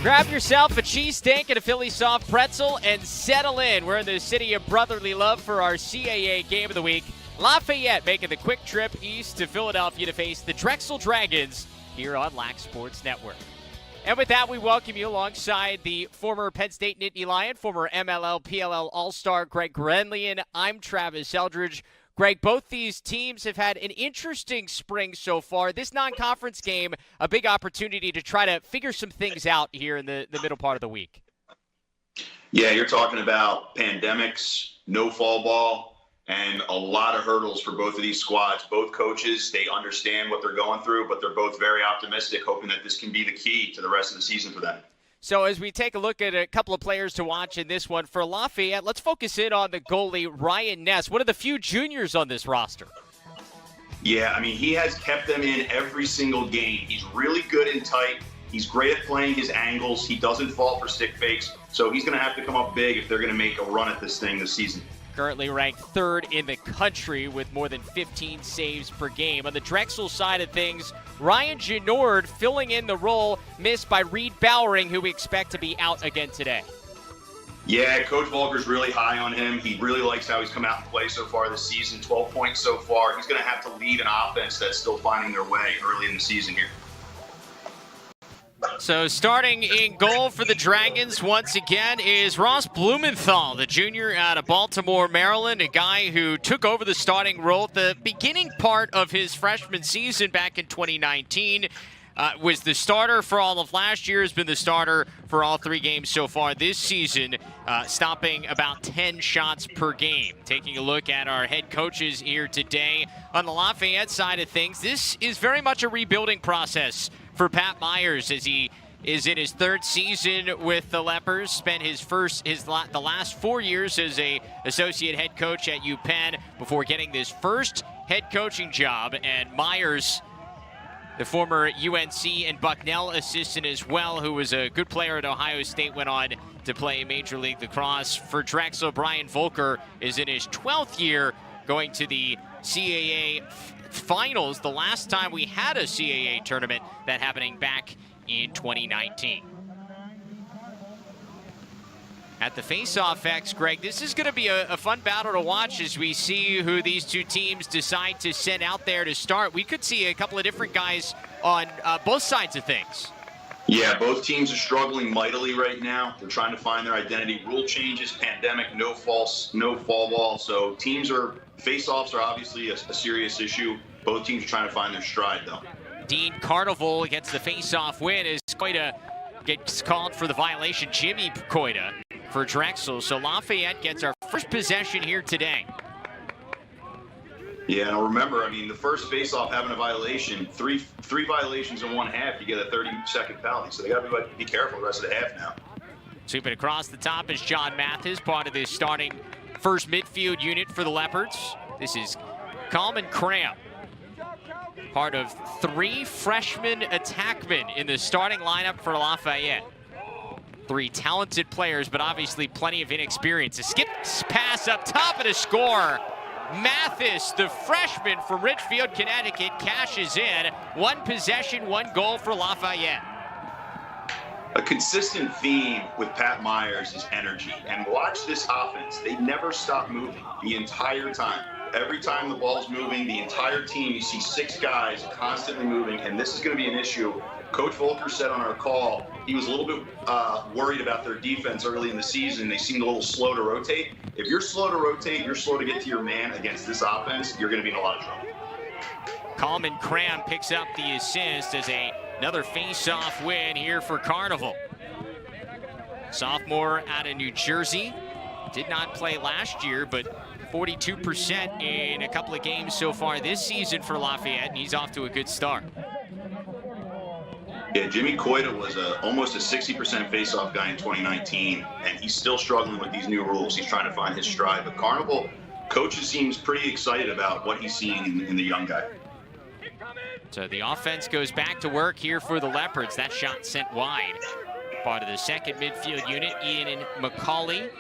Grab yourself a cheesesteak and a Philly soft pretzel and settle in. We're in the city of brotherly love for our CAA game of the week. Lafayette making the quick trip east to Philadelphia to face the Drexel Dragons here on Lax Sports Network. And with that, we welcome you alongside the former Penn State Nittany Lion, former MLL, PLL All-Star Greg Grenlian. I'm Travis Eldridge. Greg, both these teams have had an interesting spring so far. This non-conference game, a big opportunity to try to figure some things out here in the middle part of the week. Yeah, you're talking about pandemics, no fall ball, and a lot of hurdles for both of these squads. Both coaches, they understand what they're going through, but they're both very optimistic, hoping that this can be the key to the rest of the season for them. So as we take a look at a couple of players to watch in this one, for Lafayette, let's focus in on the goalie, Ryan Ness, one of the few juniors on this roster. Yeah, I mean, he has kept them in every single game. He's really good and tight. He's great at playing his angles. He doesn't fall for stick fakes. So he's going to have to come up big if they're going to make a run at this thing this season. Currently ranked third in the country with more than 15 saves per game. On the Drexel side of things, Ryan Genord filling in the role missed by Reed Bowering, who we expect to be out again today. Yeah, Coach Volker's really high on him. He really likes how he's come out and played so far this season. 12 points so far. He's going to have to lead an offense that's still finding their way early in the season here. So starting in goal for the Dragons once again is Ross Blumenthal, the junior out of Baltimore, Maryland, a guy who took over the starting role at the beginning part of his freshman season back in 2019. Was the starter for all of last year, has been the starter for all 3 games so far this season, stopping about 10 shots per game. Taking a look at our head coaches here today on the Lafayette side of things, this is very much a rebuilding process for Pat Myers as he is in his 3rd season with the Lepers. Spent the last 4 years as a associate head coach at UPenn before getting this first head coaching job. And Myers, the former UNC and Bucknell assistant as well, who was a good player at Ohio State, went on to play Major League Lacrosse for Drexel. Brian Volker is in his 12th year, going to the CAA finals. The last time we had a CAA tournament, that happening back in 2019. At the face-off X, Greg, this is going to be a fun battle to watch as we see who these two teams decide to send out there to start. We could see a couple of different guys on both sides of things. Yeah, both teams are struggling mightily right now. They're trying to find their identity. Rule changes, pandemic, no fall ball. So face-offs are obviously a serious issue. Both teams are trying to find their stride, though. Dean Carnival gets the face-off win as Coita gets called for the violation. Jimmy Coita for Drexel. So Lafayette gets our first possession here today. Yeah, and remember, I mean, the first face-off having a violation, three violations in one half, you get a 30-second penalty. So they got to be careful the rest of the half now. Sweeping across the top is John Mathis, part of the starting first midfield unit for the Leopards. This is Coleman Cram, part of 3 freshman attackmen in the starting lineup for Lafayette. 3 talented players, but obviously plenty of inexperience. A skip pass up top and a score. Mathis, the freshman from Richfield, Connecticut, cashes in. 1 possession, 1 goal for Lafayette. A consistent theme with Pat Myers is energy. And watch this offense. They never stop moving the entire time. Every time the ball's moving, the entire team, you see 6 guys constantly moving, and this is going to be an issue. Coach Volker said on our call he was a little bit worried about their defense early in the season. They seemed a little slow to rotate. If you're slow to rotate, you're slow to get to your man against this offense, you're going to be in a lot of trouble. Coleman Cram picks up the assist as another face-off win here for Carnival. Sophomore out of New Jersey. Did not play last year, but 42% in a couple of games so far this season for Lafayette, and he's off to a good start. Yeah, Jimmy Coita was almost a 60% face-off guy in 2019, and he's still struggling with these new rules. He's trying to find his stride. But Carnival, coach seems pretty excited about what he's seeing in the young guy. So the offense goes back to work here for the Leopards. That shot sent wide. Part of the second midfield unit, Ian and McCauley.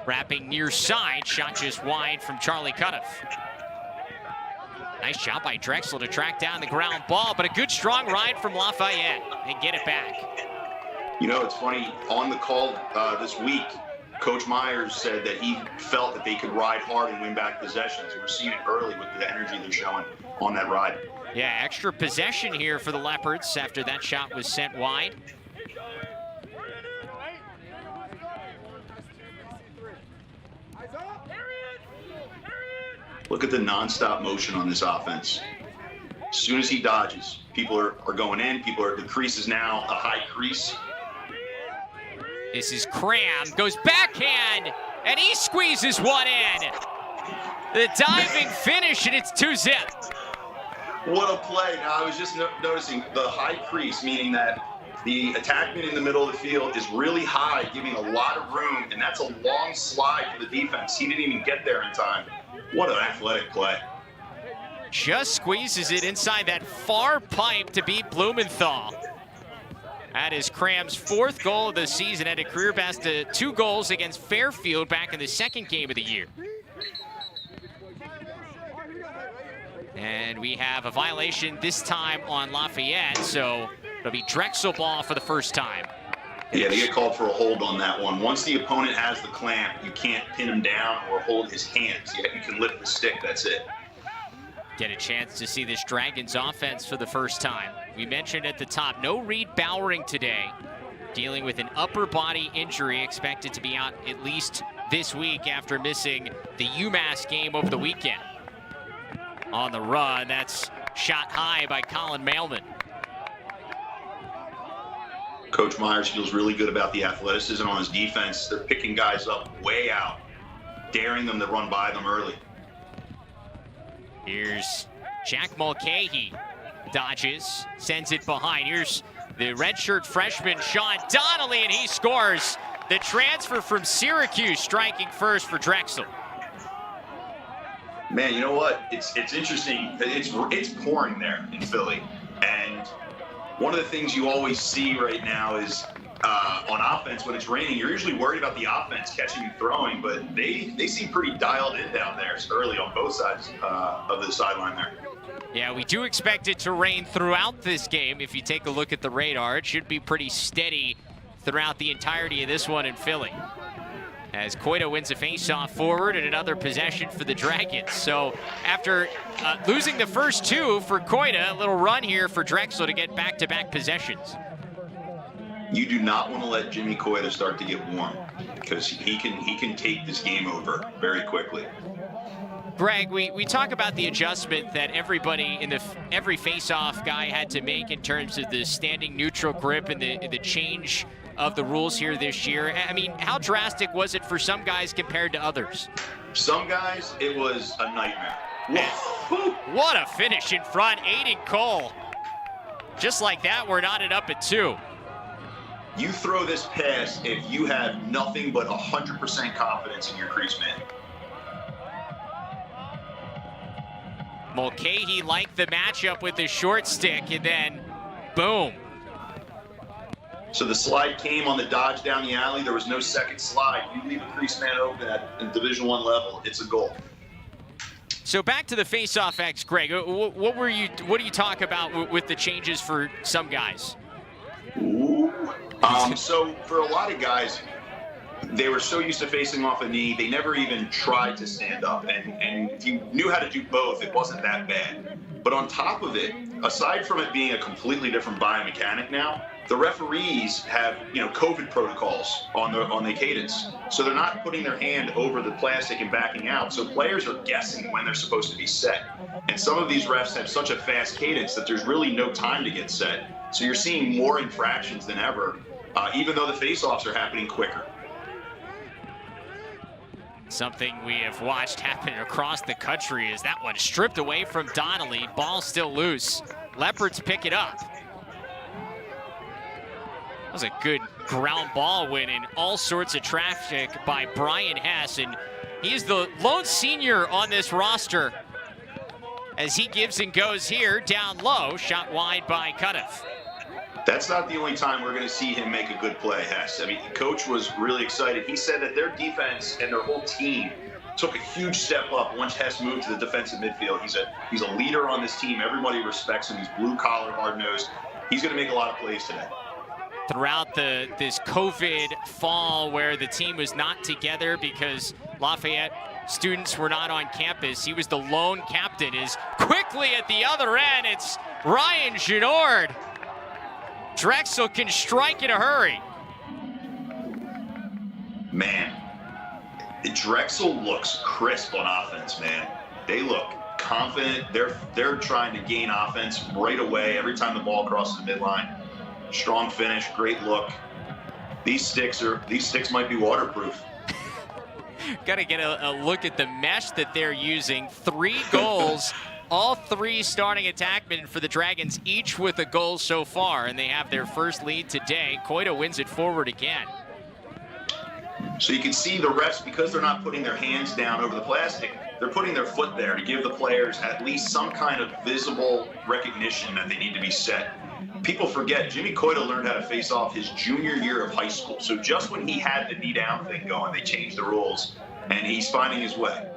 Wrapping near side, shot just wide from Charlie Cutoff. Nice job by Drexel to track down the ground ball, but a good strong ride from Lafayette and get it back. You know, it's funny, on the call this week, Coach Myers said that he felt that they could ride hard and win back possessions. We're seeing it early with the energy they're showing on that ride. Yeah, extra possession here for the Leopards after that shot was sent wide. Look at the nonstop motion on this offense. As soon as he dodges, people are going in. The crease is now a high crease. This is Cram, goes backhand, and he squeezes one in. The diving finish, and it's 2-zip. What a play. Now, I was just noticing the high crease, meaning that the attackman in the middle of the field is really high, giving a lot of room, and that's a long slide for the defense. He didn't even get there in time. What an athletic play. Just squeezes it inside that far pipe to beat Blumenthal. That is Cram's 4th goal of the season, had a career best 2 goals against Fairfield back in the 2nd game of the year. And we have a violation this time on Lafayette, so it'll be Drexel ball for the first time. Yeah, they get called for a hold on that one. Once the opponent has the clamp, you can't pin him down or hold his hands. You can lift the stick, that's it. Get a chance to see this Dragons offense for the first time. We mentioned at the top, no Reed Bowering today, dealing with an upper body injury, expected to be out at least this week after missing the UMass game over the weekend. On the run, that's shot high by COLLIN MAILMAN. Coach Myers feels really good about the athleticism on his defense. They're picking guys up way out, daring them to run by them early. Here's Jack Mulcahy, dodges, sends it behind. Here's the redshirt freshman, Sean Donnelly, and he scores. The transfer from Syracuse striking first for Drexel. Man, you know what? It's interesting. It's pouring there in Philly, and one of the things you always see right now is on offense, when it's raining, you're usually worried about the offense catching and throwing, but they seem pretty dialed in down there. It's early on both sides of the sideline there. Yeah, we do expect it to rain throughout this game. If you take a look at the radar, it should be pretty steady throughout the entirety of this one in Philly. As Coita wins a faceoff forward and another possession for the Dragons. So after losing the first 2 for Coita, a little run here for Drexel to get back-to-back possessions. You do not want to let Jimmy Coita start to get warm, because he can take this game over very quickly. Greg, we talk about the adjustment that everybody in every face-off guy had to make in terms of the standing neutral grip and the change of the rules here this year. I mean, how drastic was it for some guys compared to others? Some guys, it was a nightmare. What a finish in front, Aiden Cole. Just like that, we're knotted up at 2. You throw this pass if you have nothing but 100% confidence in your crease man. Mulcahy liked the matchup with the short stick, and then boom. So the slide came on the dodge down the alley. There was no second slide. You leave a crease man open at Division I level, it's a goal. So back to the face-off X, Greg. What do you talk about with the changes for some guys? Ooh. So for a lot of guys, they were so used to facing off a knee, they never even tried to stand up. And if you knew how to do both, it wasn't that bad. But on top of it, aside from it being a completely different biomechanic now, the referees have, COVID protocols on the cadence. So they're not putting their hand over the plastic and backing out. So players are guessing when they're supposed to be set. And some of these refs have such a fast cadence that there's really no time to get set. So you're seeing more infractions than ever, even though the face-offs are happening quicker. Something we have watched happen across the country is that one stripped away from Donnelly. Ball still loose. Leopards pick it up. That was a good ground ball win in all sorts of traffic by Brian Hess, and he is the lone senior on this roster as he gives and goes here down low, shot wide by Cutoff. That's not the only time we're going to see him make a good play, Hess. I mean, Coach was really excited. He said that their defense and their whole team took a huge step up once Hess moved to the defensive midfield. He's a leader on this team. Everybody respects him. He's blue-collar, hard-nosed. He's going to make a lot of plays today. Throughout this COVID fall where the team was not together because Lafayette students were not on campus, he was the lone captain. Is quickly at the other end, it's Ryan Genord. Drexel can strike in a hurry. Man, Drexel looks crisp on offense, man. They look confident. They're trying to gain offense right away every time the ball crosses the midline. Strong finish, great look. These sticks might be waterproof. Got to get a look at the mesh that they're using. 3 goals, all 3 starting attackmen for the Dragons, each with a goal so far, and they have their first lead today. Coita wins it forward again. So you can see the refs, because they're not putting their hands down over the plastic, they're putting their foot there to give the players at least some kind of visible recognition that they need to be set. People forget, Jimmy Coita learned how to face off his junior year of high school. So just when he had the knee down thing going, they changed the rules, and he's finding his way.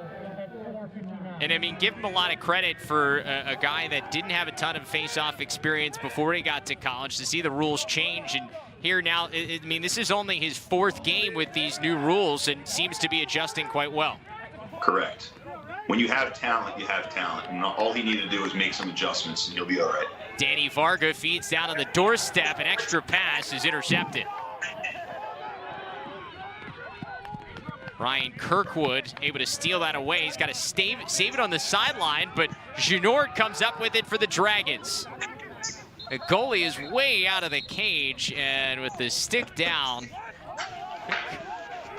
And I mean, give him a lot of credit for a guy that didn't have a ton of face-off experience before he got to college, to see the rules change. And here now, I mean, this is only his 4th game with these new rules and seems to be adjusting quite well. Correct. When you have talent, you have talent. And all he needed to do was make some adjustments, and he'll be all right. Danny Varga feeds down on the doorstep. An extra pass is intercepted. Ryan Kirkwood able to steal that away. He's got to save it on the sideline, but Genord comes up with it for the Dragons. The goalie is way out of the cage, and with the stick down,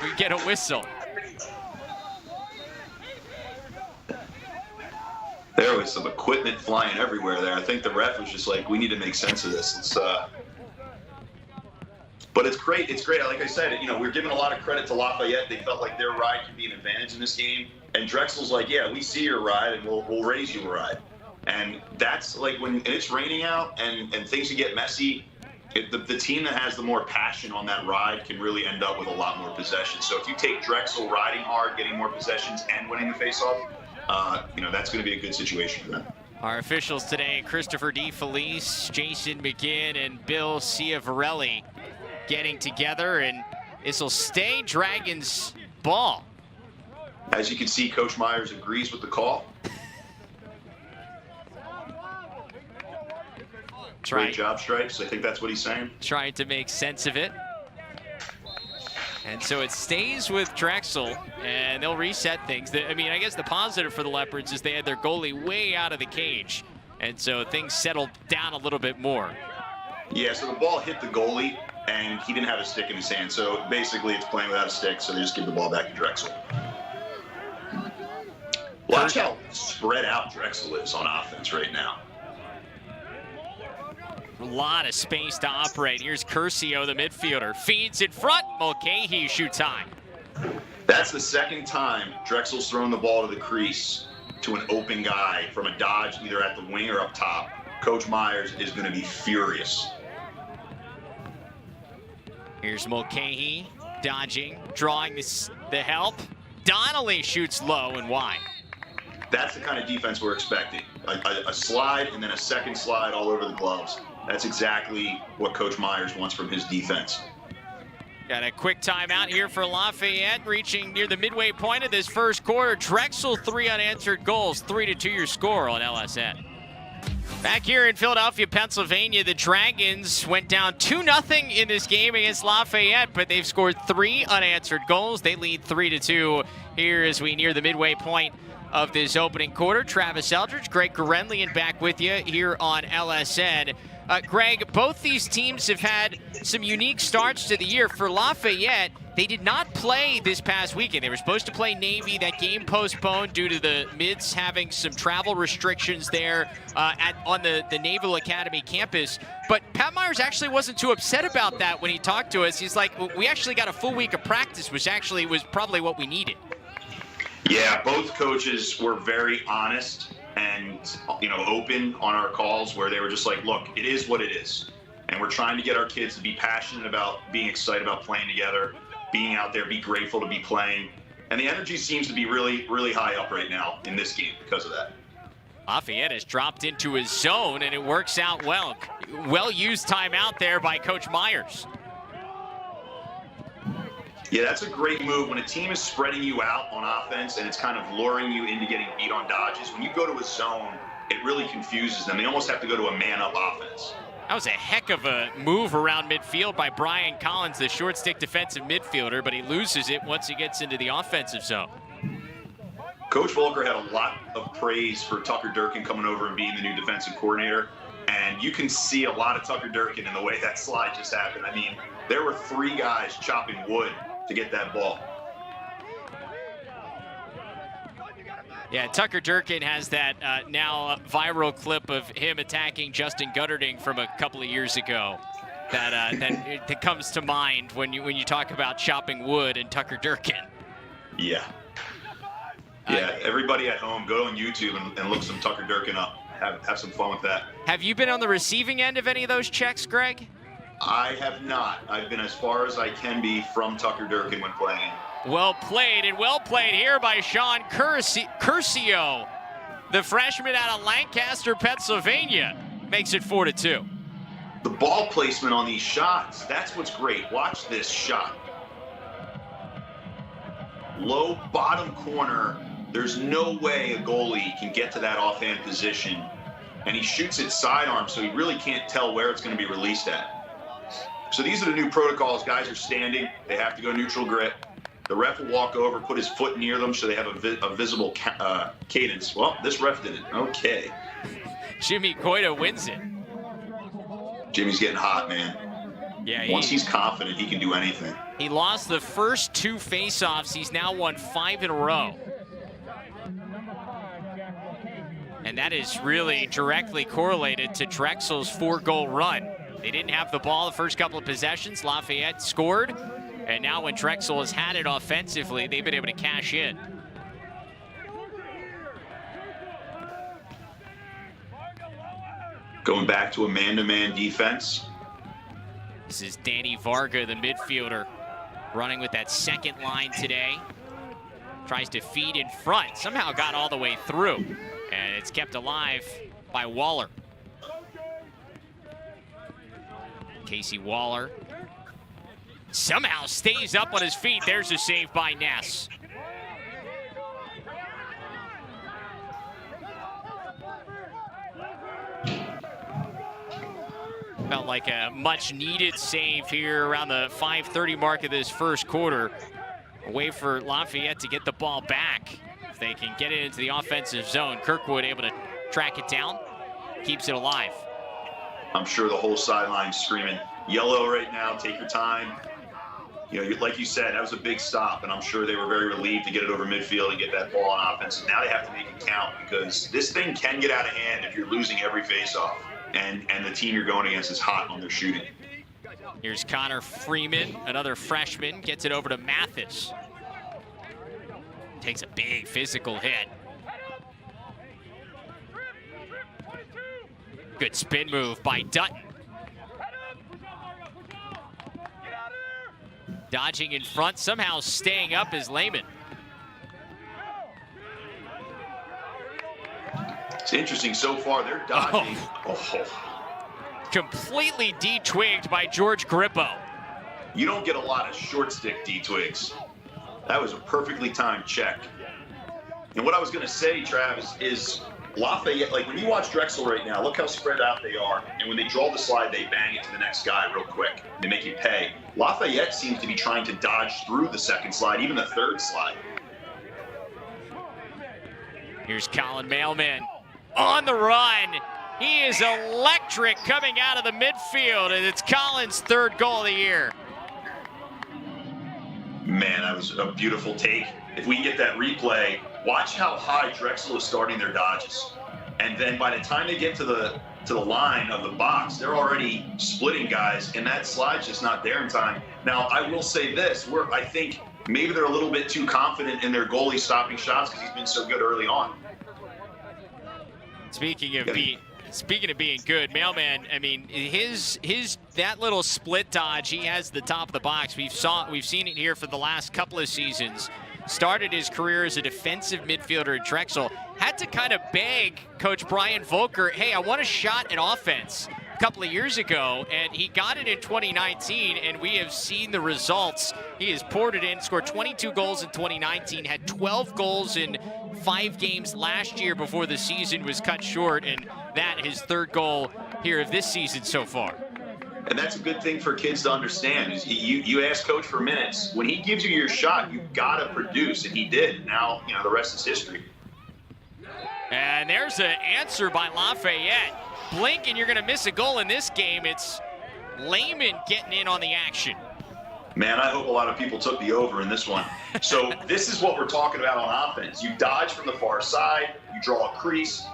we get a whistle. There was some equipment flying everywhere there. I think the ref was just like, we need to make sense of this. But it's great. It's great. Like I said, we're giving a lot of credit to Lafayette. They felt like their ride could be an advantage in this game. And Drexel's like, yeah, we see your ride, and we'll raise you a ride. And that's like when it's raining out and things can get messy, the team that has the more passion on that ride can really end up with a lot more possessions. So if you take Drexel riding hard, getting more possessions, and winning the faceoff, that's going to be a good situation for them. Our officials today, Christopher D. Felice, Jason McGinn, and Bill Ciavarelli getting together, and this will stay Dragons ball. As you can see, Coach Myers agrees with the call. Great job, Stripes. I think that's what he's saying. Trying to make sense of it. And so it stays with Drexel, and they'll reset things. I mean, I guess the positive for the Leopards is they had their goalie way out of the cage, and so things settled down a little bit more. Yeah, so the ball hit the goalie, and he didn't have a stick in his hand. So basically it's playing without a stick, so they just give the ball back to Drexel. Watch how spread out Drexel is on offense right now. A lot of space to operate. Here's CURCIO, the midfielder. Feeds in front. Mulcahy shoots high. That's the 2nd time Drexel's thrown the ball to the crease to an open guy from a dodge, either at the wing or up top. Coach Myers is going to be furious. Here's Mulcahy dodging, drawing the help. Donnelly shoots low and wide. That's the kind of defense we're expecting. A slide and then a second slide all over the gloves. That's exactly what Coach Myers wants from his defense. Got a quick timeout here for Lafayette, reaching near the midway point of this first quarter. Drexel, 3 unanswered goals, 3-2 your score on LSN. Back here in Philadelphia, Pennsylvania, the Dragons went down 2-0 in this game against Lafayette, but they've scored 3 unanswered goals. They lead 3-2 here as we near the midway point of this opening quarter. Travis Eldridge, Greg Gurenlian back with you here on LSN. Greg, both these teams have had some unique starts to the year. For Lafayette, they did not play this past weekend. They were supposed to play Navy. That game postponed due to the Mids having some travel restrictions there on the Naval Academy campus. But Pat Myers actually wasn't too upset about that when he talked to us. He's like, we actually got a full week of practice, which actually was probably what we needed. Yeah, both coaches were very honest and open on our calls, where they were just like, look, it is what it is. And we're trying to get our kids to be passionate about being excited about playing together, being out there, be grateful to be playing. And the energy seems to be really, really high up right now in this game because of that. Lafayette has dropped into his zone, and it works out well. Well-used timeout there by Coach Myers. Yeah, that's a great move. When a team is spreading you out on offense and it's kind of luring you into getting beat on dodges, when you go to a zone, it really confuses them. They almost have to go to a man-up offense. That was a heck of a move around midfield by Brian Collins, the short stick defensive midfielder, but he loses it once he gets into the offensive zone. Coach Volker had a lot of praise for Tucker Durkin coming over and being the new defensive coordinator. And you can see a lot of Tucker Durkin in the way that slide just happened. I mean, there were 3 guys chopping wood to get that ball. Yeah, Tucker Durkin has that now viral clip of him attacking Justin Gutterding from a couple of years ago. That comes to mind when you talk about chopping wood and Tucker Durkin. Yeah. Yeah, everybody at home, go on YouTube and look some Tucker Durkin up. Have some fun with that. Have you been on the receiving end of any of those checks, Greg? I have not. I've been as far as I can be from Tucker Durkin when playing. Well played, and well played here by Sean Curcio, the freshman out of Lancaster, Pennsylvania. Makes it 4-2. The ball placement on these shots, that's what's great. Watch this shot. Low bottom corner. There's no way a goalie can get to that offhand position. And he shoots it sidearm, so he really can't tell where it's going to be released at. So these are the new protocols. Guys are standing. They have to go neutral grit. The ref will walk over, put his foot near them so they have a visible cadence. Well, this ref did it. Okay. Jimmy Coita wins it. Jimmy's getting hot, man. Yeah, once he's confident, he can do anything. He lost the first 2 faceoffs. He's now won 5 in a row. And that is really directly correlated to Drexel's 4-goal run. They didn't have the ball the first couple of possessions. Lafayette scored. And now when Drexel has had it offensively, they've been able to cash in. Going back to a man-to-man defense. This is Danny Varga, the midfielder, running with that second line today. Tries to feed in front. Somehow got all the way through. And it's kept alive by Waller. Casey Waller somehow stays up on his feet. There's a save by Ness. Felt like a much needed save here around the 5:30 mark of this first quarter. A way for Lafayette to get the ball back. If they can get it into the offensive zone, Kirkwood able to track it down, keeps it alive. I'm sure the whole sideline's screaming, yellow right now, take your time. You know, like you said, that was a big stop, and I'm sure they were very relieved to get it over midfield and get that ball on offense. And now they have to make it count because this thing can get out of hand if you're losing every faceoff, and the team you're going against is hot on their shooting. Here's Connor Freeman, another freshman, gets it over to Mathis. Takes a big physical hit. Good spin move by Dutton. Dodging in front, somehow staying up is Lehman. It's interesting so far, they're dodging. Completely de-twigged by George Grippo. You don't get a lot of short stick de-twigs. That was a perfectly timed check. And what I was gonna say, Travis, is Lafayette, like when you watch Drexel right now, look how spread out they are. And when they draw the slide, they bang it to the next guy real quick. They make you pay. Lafayette seems to be trying to dodge through the second slide, even the third slide. Here's COLLIN MAILMAN on the run. He is electric coming out of the midfield, and it's Collin's 3rd goal of the year. Man, that was a beautiful take. If we get that replay, watch how high Drexel is starting their dodges. And then by the time they get to the line of the box, they're already splitting guys, and that slide's just not there in time. Now, I will say this, I think maybe they're a little bit too confident in their goalie stopping shots because he's been so good early on. Speaking of being good, Mailman, I mean, that little split dodge, he has the top of the box. We've seen it here for the last couple of seasons. started his career as a defensive midfielder at Drexel, had to kind of beg Coach Brian Volker, hey, I want a shot at offense a couple of years ago, and he got it in 2019, and we have seen the results. He has poured it in, scored 22 goals in 2019, had 12 goals in 5 games last year before the season was cut short, and that his 3rd goal here of this season so far. And that's a good thing for kids to understand. Is you ask Coach for minutes. When he gives you your shot, you've got to produce, and he did. Now, the rest is history. And there's an answer by Lafayette. Blink and you're going to miss a goal in this game. It's Mailman getting in on the action. Man, I hope a lot of people took the over in this one. So this is what we're talking about on offense. You dodge from the far side, you draw a crease,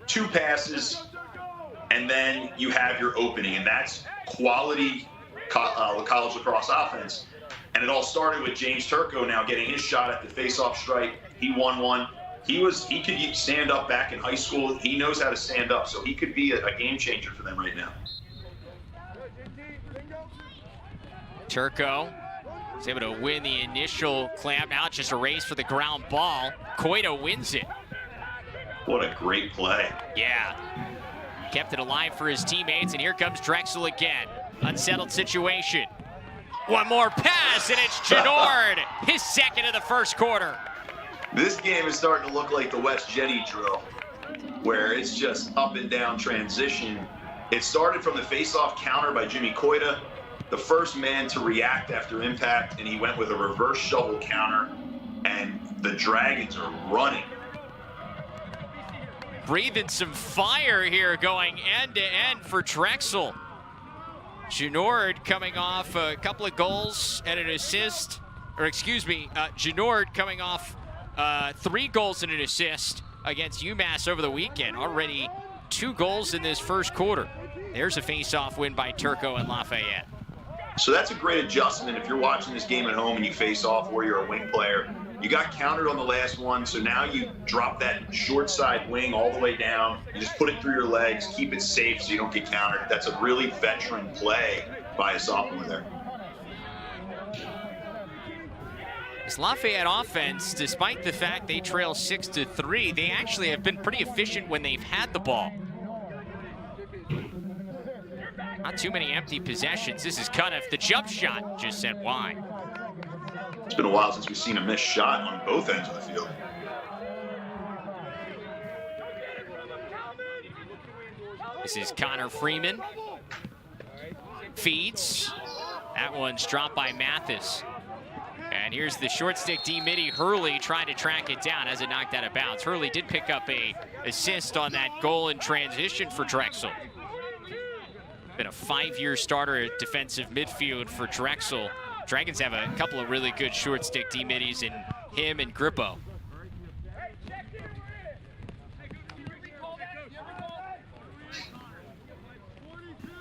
2 passes, and then you have your opening. And that's quality college lacrosse offense. And it all started with James Turco now getting his shot at the face-off strike. He won one. He could stand up back in high school. He knows how to stand up, so he could be a game changer for them right now. Turco is able to win the initial clamp. Now it's just a race for the ground ball. Coita wins it. What a great play. Yeah. Kept it alive for his teammates, and here comes Drexel again. Unsettled situation. One more pass, and it's Genord, his 2nd of the 1st quarter. This game is starting to look like the West Jenny drill, where it's just up and down transition. It started from the face-off counter by Jimmy Coita, the first man to react after impact, and he went with a reverse shovel counter, and the Dragons are running. Breathing some fire here, going end-to-end for Drexel. Genord coming off a couple of goals and an assist, Genord coming off 3 goals and an assist against UMass over the weekend. Already 2 goals in this 1st quarter. There's a face-off win by Turco and Lafayette. So that's a great adjustment if you're watching this game at home and you face off or you're a wing player. You got countered on the last one, so now you drop that short side wing all the way down. You just put it through your legs, keep it safe so you don't get countered. That's a really veteran play by a sophomore there. This Lafayette offense, despite the fact they trail 6-3, they actually have been pretty efficient when they've had the ball. Not too many empty possessions. This is Cuniff. The jump shot just sent wide. It's been a while since we've seen a missed shot on both ends of the field. This is Connor Freeman. Feeds. That one's dropped by Mathis. And here's the short stick D-Mitty. Hurley trying to track it down as it knocked out of bounds. Hurley did pick up a assist on that goal in transition for Drexel. Been a 5-year starter at defensive midfield for Drexel. Dragons have a couple of really good short stick D-Mitties in him and Grippo.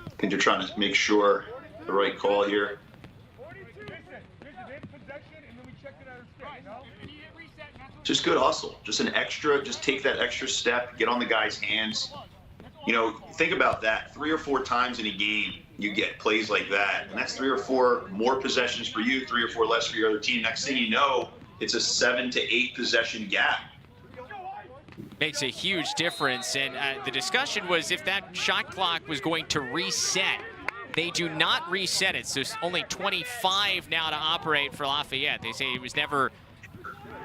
I think they're trying to make sure the right call here. Just good hustle, just take that extra step, get on the guy's hands. Think about that. 3 or 4 times in a game, you get plays like that, and that's 3 or 4 more possessions for you, 3 or 4 less for your other team. Next thing you know, it's a 7 to 8 possession gap. Makes a huge difference, and the discussion was if that shot clock was going to reset. They do not reset it, so it's only 25 now to operate for Lafayette. They say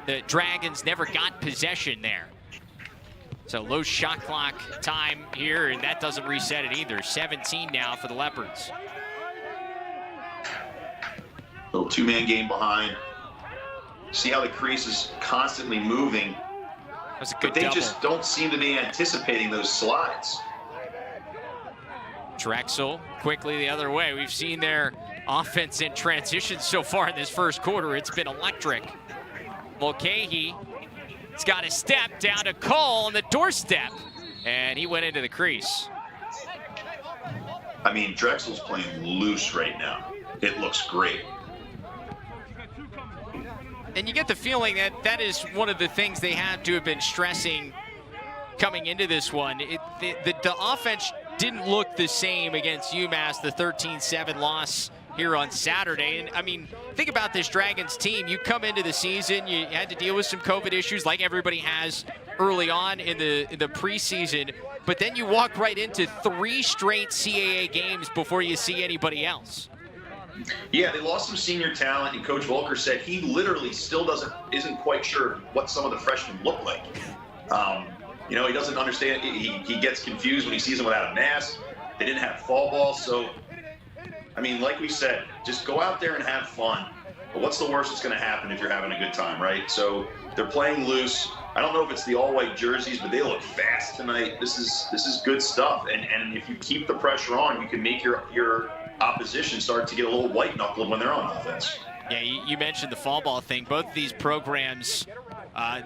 the Dragons never got possession there. So low shot clock time here, and that doesn't reset it either. 17 now for the Leopards. Little 2-man game behind. See how the crease is constantly moving. That's a good but they double. Just don't seem to be anticipating those slides. Drexel quickly the other way. We've seen their offense in transition so far in this 1st quarter. It's been electric. Mulcahy has got a step down to Cole on the doorstep, and he went into the crease. I mean, Drexel's playing loose right now. It looks great. And you get the feeling that that is one of the things they had to have been stressing coming into this one. The offense didn't look the same against UMass, the 13-7 loss here on Saturday. And I mean, think about this Dragons team. You come into the season, you had to deal with some COVID issues like everybody has early on in the preseason, but then you walk right into 3 straight CAA games before you see anybody else. Yeah, they lost some senior talent, and Coach Volker said he literally still isn't quite sure what some of the freshmen look like. You know, he doesn't understand. He gets confused when he sees them without a mask. They didn't have fall ball, so I mean, like we said, just go out there and have fun. But what's the worst that's going to happen if you're having a good time, right? So they're playing loose. I don't know if it's the all-white jerseys, but they look fast tonight. This is good stuff. And if you keep the pressure on, you can make your opposition start to get a little white-knuckled when they're on offense. Yeah, you mentioned the fall ball thing. Both of these programs,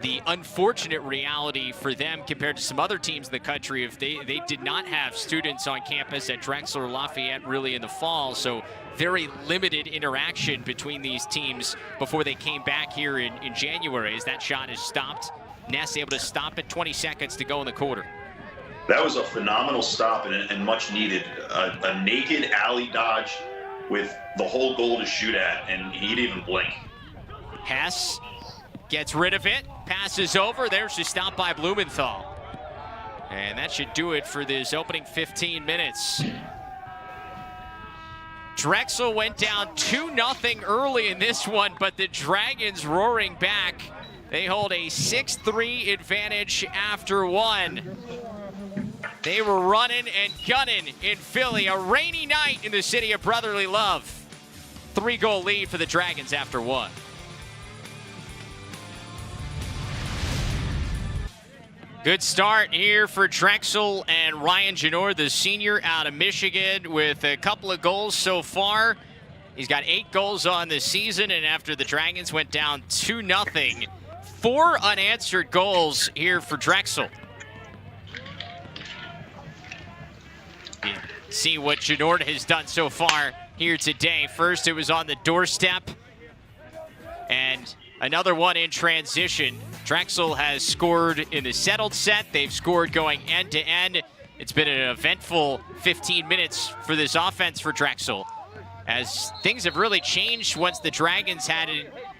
the unfortunate reality for them compared to some other teams in the country, if they did not have students on campus at Drexel or Lafayette really in the fall, so very limited interaction between these teams before they came back here in January as that shot is stopped. Ness able to stop it, 20 seconds to go in the quarter. That was a phenomenal stop and much needed. A naked alley dodge with the whole goal to shoot at, and he didn't even blink. Hess gets rid of it, passes over. There's the stop by Blumenthal. And that should do it for this opening 15 minutes. Drexel went down 2-0 early in this one, but the Dragons roaring back. They hold a 6-3 advantage after one. They were running and gunning in Philly. A rainy night in the city of brotherly love. 3-goal lead for the Dragons after one. Good start here for Drexel and Ryan Janor, the senior out of Michigan, with a couple of goals so far. He's got 8 goals on the season, and after the Dragons went down 2-0, 4 unanswered goals here for Drexel. See what Janor has done so far here today. First, it was on the doorstep, and another one in transition. Drexel has scored in the settled set. They've scored going end to end. It's been an eventful 15 minutes for this offense for Drexel, as things have really changed once the Dragons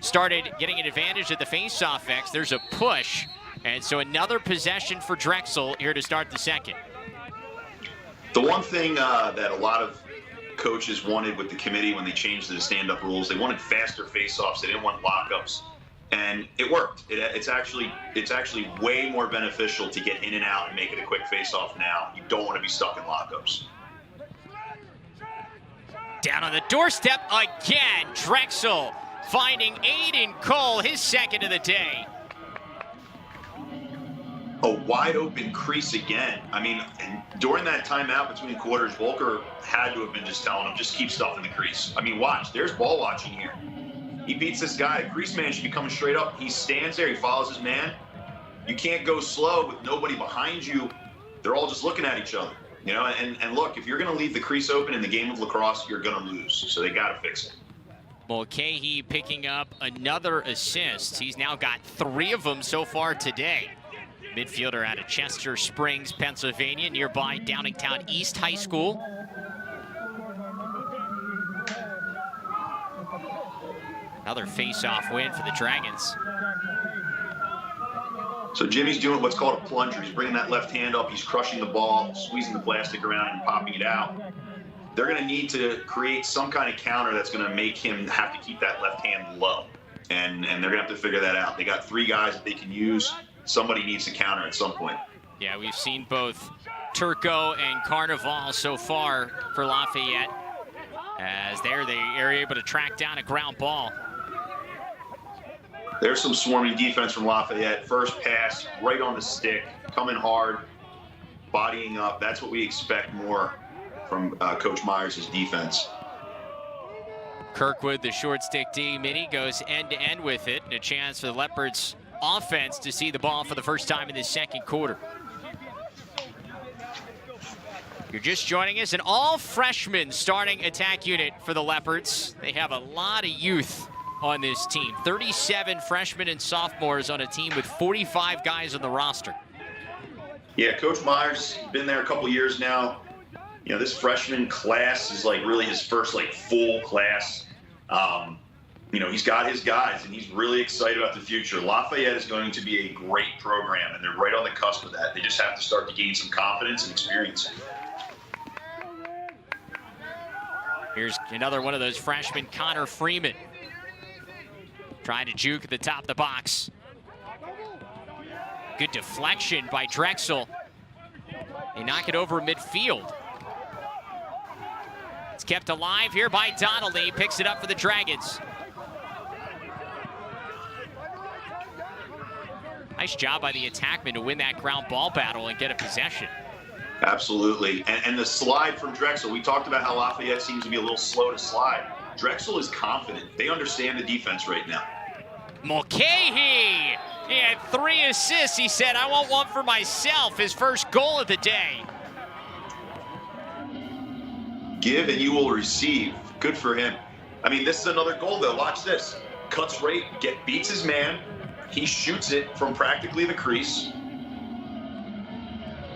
started getting an advantage at the face-off X. There's a push, and so another possession for Drexel here to start the second. The one thing that a lot of coaches wanted with the committee when they changed the stand-up rules, they wanted faster face-offs. They didn't want lockups, and it worked. It's actually way more beneficial to get in and out and make it a quick face-off now. You don't want to be stuck in lockups. Down on the doorstep again, Drexel finding Aiden Cole, his second of the day. A wide open crease again. I mean, during that timeout between quarters, Volker had to have been just telling him, just keep stuff in the crease. I mean, watch, there's ball watching here. He beats this guy. The crease man should be coming straight up. He stands there, he follows his man. You can't go slow with nobody behind you. They're all just looking at each other. You know, and look, if you're going to leave the crease open in the game of lacrosse, you're going to lose. So they got to fix it. Mulcahy picking up another assist. He's now got 3 of them so far today. Midfielder out of Chester Springs, Pennsylvania, nearby Downingtown East High School. Another face-off win for the Dragons. So Jimmy's doing what's called a plunger. He's bringing that left hand up. He's crushing the ball, squeezing the plastic around and popping it out. They're going to need to create some kind of counter that's going to make him have to keep that left hand low. And they're going to have to figure that out. They got 3 guys that they can use. Somebody needs to counter at some point. Yeah, we've seen both Turco and Carnival so far for Lafayette, as they are able to track down a ground ball. There's some swarming defense from Lafayette. First pass, right on the stick, coming hard, bodying up. That's what we expect more from Coach Myers' defense. Kirkwood, the short stick D mini, goes end-to-end with it, and a chance for the Leopards offense to see the ball for the first time in the second quarter. You're just joining us, an all-freshman starting attack unit for the Leopards. They have a lot of youth on this team. 37 freshmen and sophomores on a team with 45 guys on the roster. Yeah, Coach Myers been there a couple years now. this freshman class is like really his first like full class. He's got his guys, and he's really excited about the future. Lafayette is going to be a great program, and they're right on the cusp of that. They just have to start to gain some confidence and experience. Here's another one of those freshmen, Connor Freeman. Trying to juke at the top of the box. Good deflection by Drexel. They knock it over midfield. It's kept alive here by Donnelly. Picks it up for the Dragons. Nice job by the attackman to win that ground ball battle and get a possession. Absolutely. And the slide from Drexel, we talked about how Lafayette seems to be a little slow to slide. Drexel is confident. They understand the defense right now. MULCAHY! He had 3 assists. He said, I want one for myself. His first goal of the day. Give and you will receive. Good for him. I mean, this is another goal, though. Watch this. Cuts right, beats his man. He shoots it from practically the crease.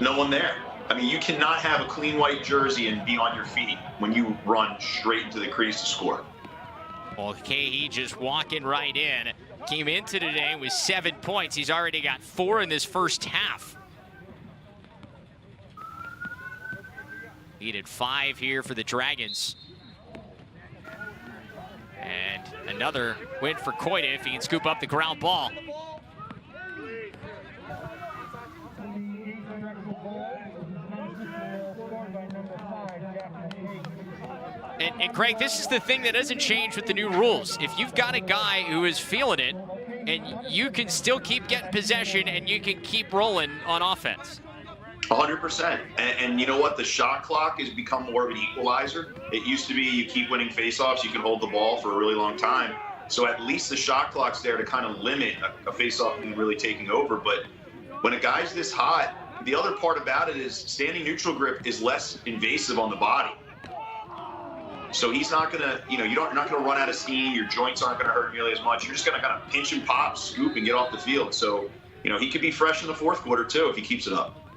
No one there. I mean, you cannot have a clean white jersey and be on your feet when you run straight into the crease to score. MULCAHY just walking right in. Came into today with 7 points. He's already got 4 in this first half. Needed 5 here for the Dragons. And another win for Coita if he can scoop up the ground ball. And Greg, this is the thing that doesn't change with the new rules. If you've got a guy who is feeling it, and you can still keep getting possession and you can keep rolling on offense. 100%. And you know what? The shot clock has become more of an equalizer. It used to be you keep winning faceoffs, you can hold the ball for a really long time. So at least the shot clock's there to kind of limit a faceoff being really taking over. But when a guy's this hot, the other part about it is standing neutral grip is less invasive on the body. So he's not going to, you're not going to run out of steam. Your joints aren't going to hurt nearly as much. You're just going to kind of pinch and pop, scoop, and get off the field. So, he could be fresh in the fourth quarter, too, if he keeps it up.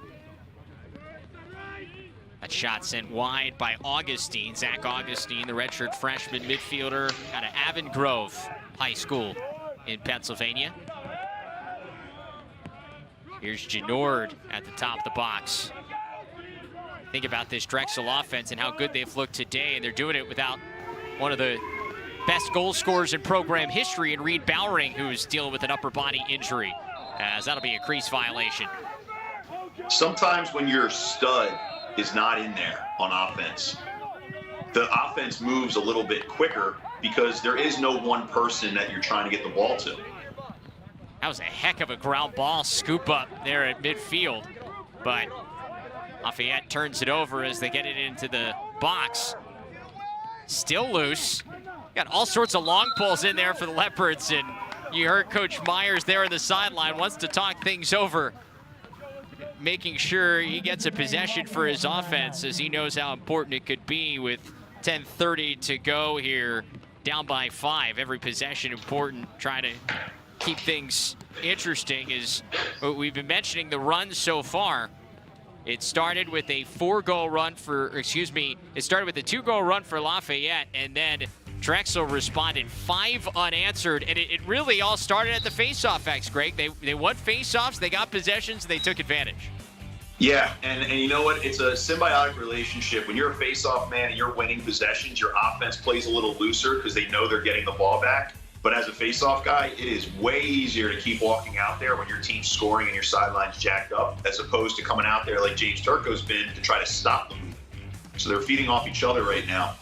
That shot sent wide by Augustine. Zach Augustine, the redshirt freshman midfielder out of Avon Grove High School in Pennsylvania. Here's Genord at the top of the box. Think about this Drexel offense and how good they've looked today, and they're doing it without one of the best goal scorers in program history in Reed Bowering, who's dealing with an upper body injury, as that'll be a crease violation. Sometimes when your stud is not in there on offense, the offense moves a little bit quicker because there is no one person that you're trying to get the ball to. That was a heck of a ground ball scoop up there at midfield, but Lafayette turns it over as they get it into the box. Still loose. Got all sorts of long balls in there for the Leopards, and you heard Coach Myers there on the sideline wants to talk things over, making sure he gets a possession for his offense, as he knows how important it could be with 10:30 to go here, down by 5. Every possession important, trying to keep things interesting. Is what we've been mentioning the run so far. It started with a 2-goal run for Lafayette, and then Drexel responded 5 unanswered, and it really all started at the faceoff X, Greg. They won faceoffs, they got possessions, they took advantage. Yeah, and you know what? It's a symbiotic relationship. When you're a faceoff man and you're winning possessions, your offense plays a little looser because they know they're getting the ball back. But as a faceoff guy, it is way easier to keep walking out there when your team's scoring and your sideline's jacked up, as opposed to coming out there like James Turco's been to try to stop the movement. So they're feeding off each other right now.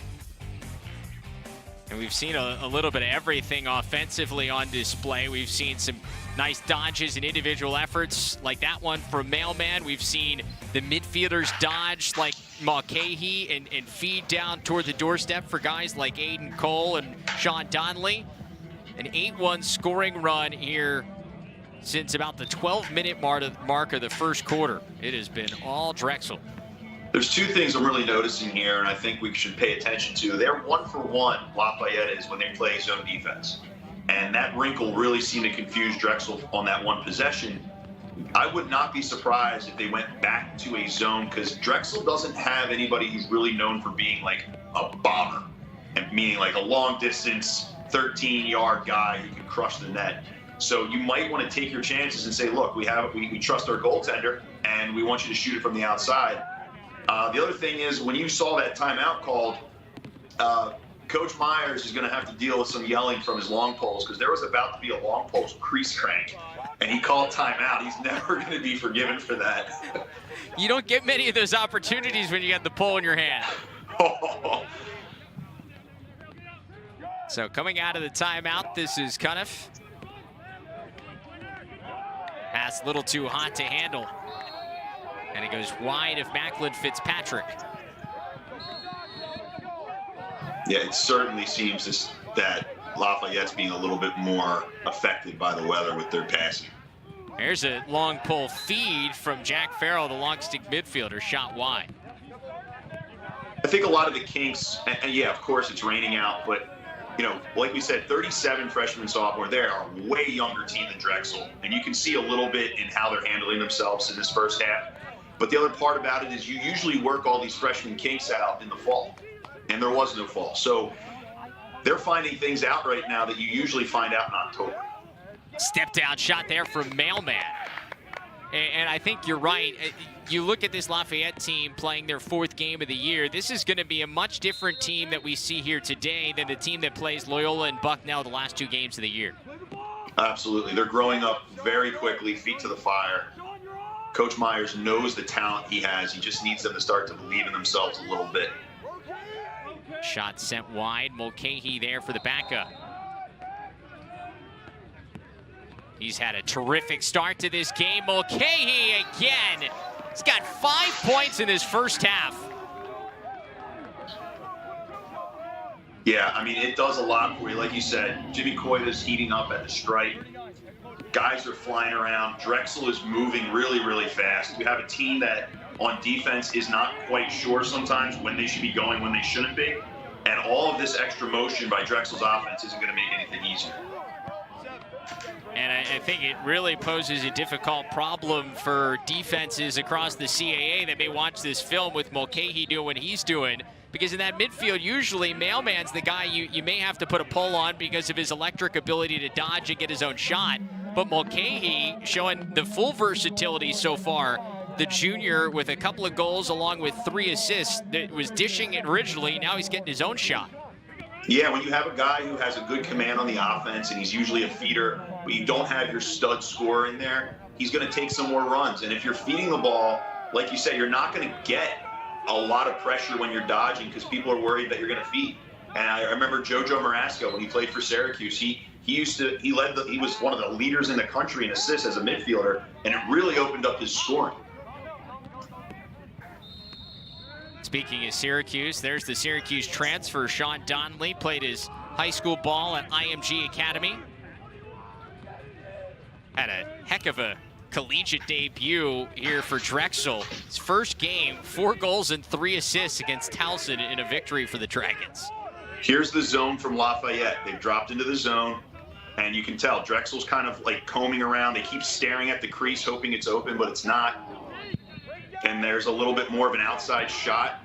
And we've seen a little bit of everything offensively on display. We've seen some nice dodges and individual efforts like that one from Mailman. We've seen the midfielders dodge like MULCAHY and feed down toward the doorstep for guys like Aiden Cole and Sean Donnelly. An 8-1 scoring run here since about the 12-minute mark of the first quarter. It has been all Drexel. There's 2 things I'm really noticing here, and I think we should pay attention to. They're 1-for-1, Lafayette is, when they play zone defense. And that wrinkle really seemed to confuse Drexel on that one possession. I would not be surprised if they went back to a zone, because Drexel doesn't have anybody who's really known for being like a bomber, and meaning like a long distance 13-yard guy who can crush the net. So you might want to take your chances and say, look, we trust our goaltender and we want you to shoot it from the outside. The other thing is, when you saw that timeout called, Coach Myers is going to have to deal with some yelling from his long poles, because there was about to be a long poles crease crank, and he called timeout. He's never going to be forgiven for that. You don't get many of those opportunities when you got the pole in your hand. So coming out of the timeout, this is Cuniff. Pass a little too hot to handle. And it goes wide of Macklin Fitzpatrick. Yeah, it certainly seems that Lafayette's being a little bit more affected by the weather with their passing. There's a long pull feed from Jack Farrell, the long stick midfielder, shot wide. I think a lot of the kinks, and yeah, of course it's raining out, but you know, like we said, 37 freshmen, sophomore, they are a way younger team than Drexel, and you can see a little bit in how they're handling themselves in this first half. But the other part about it is you usually work all these freshman kinks out in the fall, and there was no fall. So they're finding things out right now that you usually find out in October. Step down shot there from Mailman. And I think you're right. You look at this Lafayette team playing their 4th game of the year. This is going to be a much different team that we see here today than the team that plays Loyola and Bucknell the last 2 games of the year. Absolutely. They're growing up very quickly, feet to the fire. Coach Myers knows the talent he has. He just needs them to start to believe in themselves a little bit. Shot sent wide. Mulcahy there for the backup. He's had a terrific start to this game. Mulcahy again. He's got 5 points in his first half. Yeah, I mean, it does a lot for you. Like you said, Jimmy Coyta's heating up at the stripe. Guys are flying around. Drexel is moving really, really fast. You have a team that on defense is not quite sure sometimes when they should be going, when they shouldn't be. And all of this extra motion by Drexel's offense isn't going to make anything easier. And I think it really poses a difficult problem for defenses across the CAA that may watch this film with Mulcahy doing what he's doing. Because in that midfield, usually Mailman's the guy you may have to put a pull on because of his electric ability to dodge and get his own shot. But Mulcahy showing the full versatility so far. The junior with a couple of goals along with 3 assists that was dishing it originally. Now he's getting his own shot. Yeah, when you have a guy who has a good command on the offense and he's usually a feeder, but you don't have your stud scorer in there, he's going to take some more runs. And if you're feeding the ball, like you said, you're not going to get a lot of pressure when you're dodging because people are worried that you're going to feed. And I remember Jojo Marasco when he played for Syracuse. He was one of the leaders in the country in assists as a midfielder, and it really opened up his scoring. Speaking of Syracuse, there's the Syracuse transfer. Sean Donnelly played his high school ball at IMG Academy. Had a heck of a collegiate debut here for Drexel. His first game, 4 goals and 3 assists against Towson in a victory for the Dragons. Here's the zone from Lafayette. They've dropped into the zone, and you can tell Drexel's kind of like combing around. They keep staring at the crease, hoping it's open, but it's not. And there's a little bit more of an outside shot,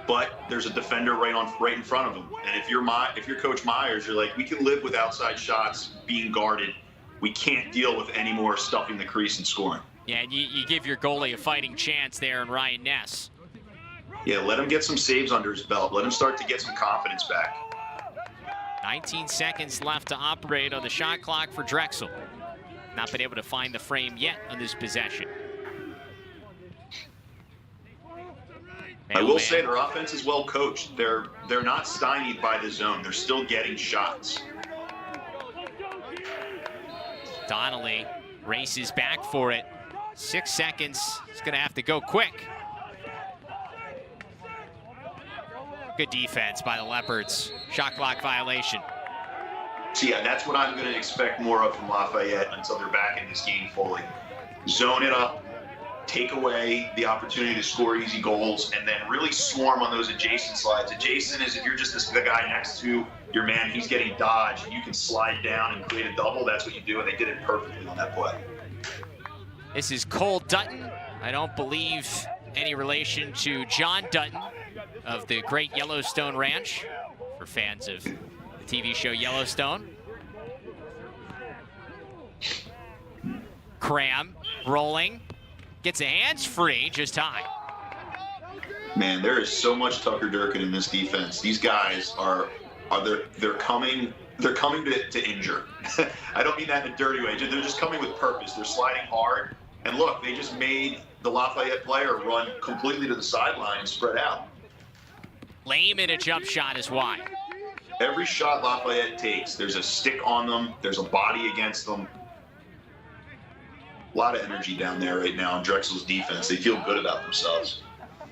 but there's a defender right in front of them. And if you're Coach Myers, you're like, we can live with outside shots being guarded. We can't deal with any more stuffing the crease and scoring. Yeah, and you give your goalie a fighting chance there in Ryan Ness. Yeah, let him get some saves under his belt. Let him start to get some confidence back. 19 seconds left to operate on the shot clock for Drexel. Not been able to find the frame yet on this possession. I will say their offense is well coached. They're not stymied by the zone. They're still getting shots. Donnelly races back for it. 6 seconds. He's going to have to go quick. Good defense by the Leopards. Shot clock violation. So yeah, that's what I'm going to expect more of from Lafayette until they're back in this game fully. Zone it up. Take away the opportunity to score easy goals, and then really swarm on those adjacent slides. Adjacent is if you're just the guy next to your man, he's getting dodged, and you can slide down and create a double. That's what you do, and they did it perfectly on that play. This is Cole Dutton. I don't believe any relation to John Dutton of the great Yellowstone Ranch, for fans of the TV show Yellowstone. Cram rolling, gets a hands free, just high. Man, there is so much Tucker Durkin in this defense. These guys they're coming to injure. I don't mean that in a dirty way. They're just coming with purpose. They're sliding hard. And look, they just made the Lafayette player run completely to the sideline and spread out. Layman a jump shot is wide. Every shot Lafayette takes, there's a stick on them. There's a body against them. A lot of energy down there right now in Drexel's defense. They feel good about themselves.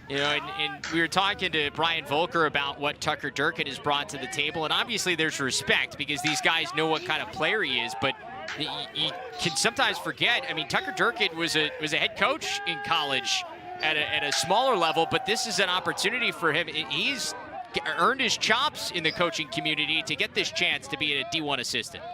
You know, and we were talking to Brian Volker about what Tucker Durkin has brought to the table, and obviously there's respect because these guys know what kind of player he is, but you can sometimes forget. I mean, Tucker Durkin was a head coach in college at a smaller level, but this is an opportunity for him. He's earned his chops in the coaching community to get this chance to be a D1 assistant.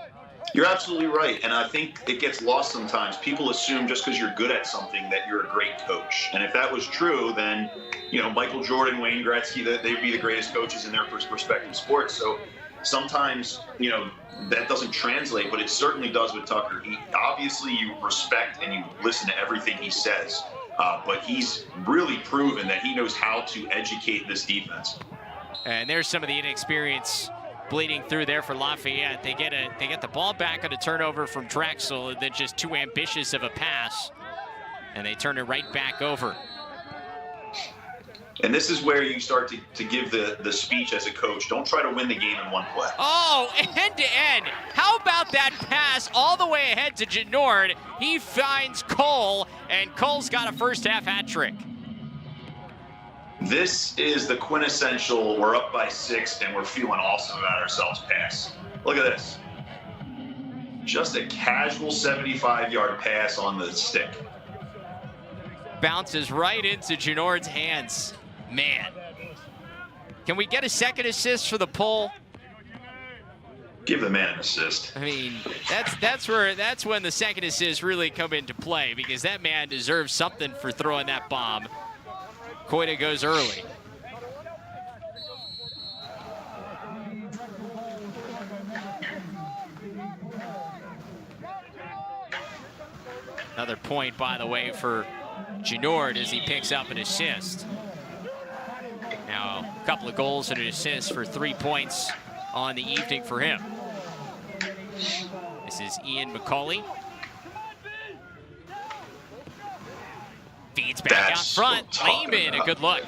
You're absolutely right, and I think it gets lost sometimes. People assume just because you're good at something that you're a great coach. And if that was true, then, you know, Michael Jordan, Wayne Gretzky, they'd be the greatest coaches in their respective sports. So sometimes, you know, that doesn't translate, but it certainly does with Tucker. Obviously, you respect and you listen to everything he says, but he's really proven that he knows how to educate this defense. And there's some of the inexperience bleeding through there for Lafayette. They get the ball back on a turnover from Drexel, and then just too ambitious of a pass, and they turn it right back over. And this is where you start to give the speech as a coach. Don't try to win the game in one play. Oh, end to end. How about that pass all the way ahead to Genord? He finds Cole, and Cole's got a first half hat trick. This is the quintessential, we're up by 6 and we're feeling awesome about ourselves pass. Look at this. Just a casual 75-yard pass on the stick. Bounces right into Genord's hands. Man. Can we get a second assist for the pull? Give the man an assist. I mean, that's when the second assist really come into play, because that man deserves something for throwing that bomb. Coita goes early. Another point, by the way, for Genord as he picks up an assist. Now, a couple of goals and an assist for 3 points on the evening for him. This is Ian McCauley. Feeds back out front. Layman, a good look.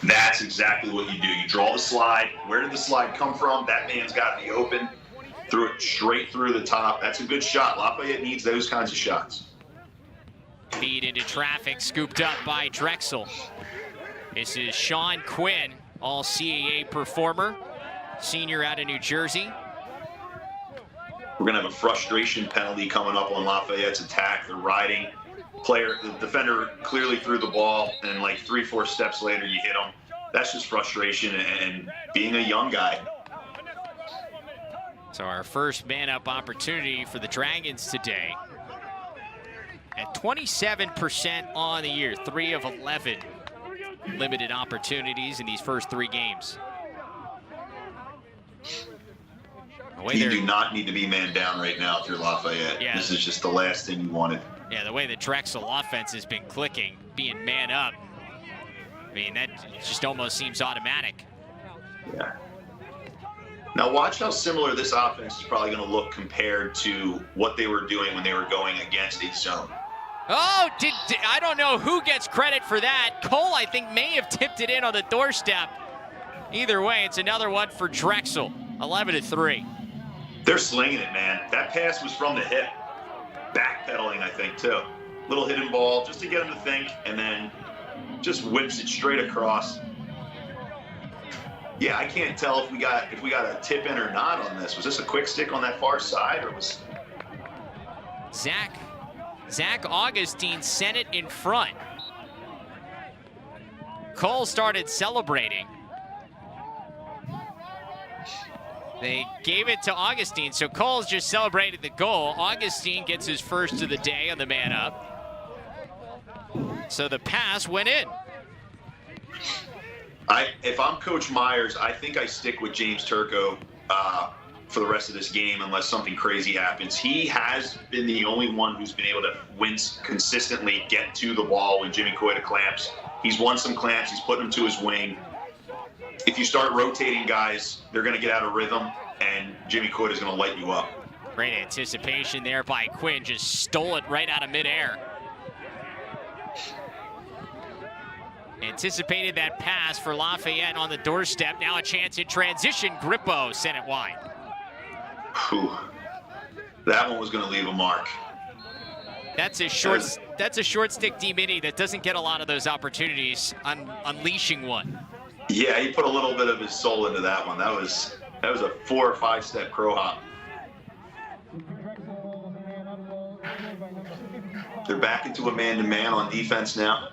That's exactly what you do. You draw the slide. Where did the slide come from? That man's got to be open. Threw it straight through the top. That's a good shot. Lafayette needs those kinds of shots. Feed into traffic, scooped up by Drexel. This is Sean Quinn, all CAA performer, senior out of New Jersey. We're going to have a frustration penalty coming up on Lafayette's attack. They're riding. The defender clearly threw the ball, and like 3-4 steps later, you hit him. That's just frustration and being a young guy. So our first man-up opportunity for the Dragons today. At 27% on the year, 3 of 11 limited opportunities in these first 3 games. You do not need to be man down right now if you're Lafayette. Yeah. This is just the last thing you wanted. Yeah, the way the Drexel offense has been clicking, being man up, I mean, that just almost seems automatic. Yeah. Now watch how similar this offense is probably going to look compared to what they were doing when they were going against a zone. Oh, I don't know who gets credit for that. Cole, I think, may have tipped it in on the doorstep. Either way, it's another one for Drexel, 11-3. They're slinging it, man. That pass was from the hip. Backpedaling, I think, too. Little hidden ball just to get him to think, and then just whips it straight across. Yeah, I can't tell if we got a tip in or not on this. Was this a quick stick on that far side, or was Zach Augustine sent it in front. Cole started celebrating. They gave it to Augustine, so Cole's just celebrated the goal. Augustine gets his first of the day on the man up. So the pass went in. If I'm Coach Myers, I think I stick with James Turco for the rest of this game unless something crazy happens. He has been the only one who's been able to consistently get to the ball when Jimmy Coita clamps. He's won some clamps. He's put them to his wing. If you start rotating guys, they're going to get out of rhythm, and Jimmy Coita is going to light you up. Great anticipation there by Quinn. Just stole it right out of midair. Anticipated that pass for Lafayette on the doorstep. Now a chance in transition. Grippo sent it wide. Whew. That one was going to leave a mark. That's a short stick D-mini that doesn't get a lot of those opportunities on unleashing one. Yeah, he put a little bit of his soul into that one. That was a 4 or 5 step crow hop. They're back into a man-to-man on defense now.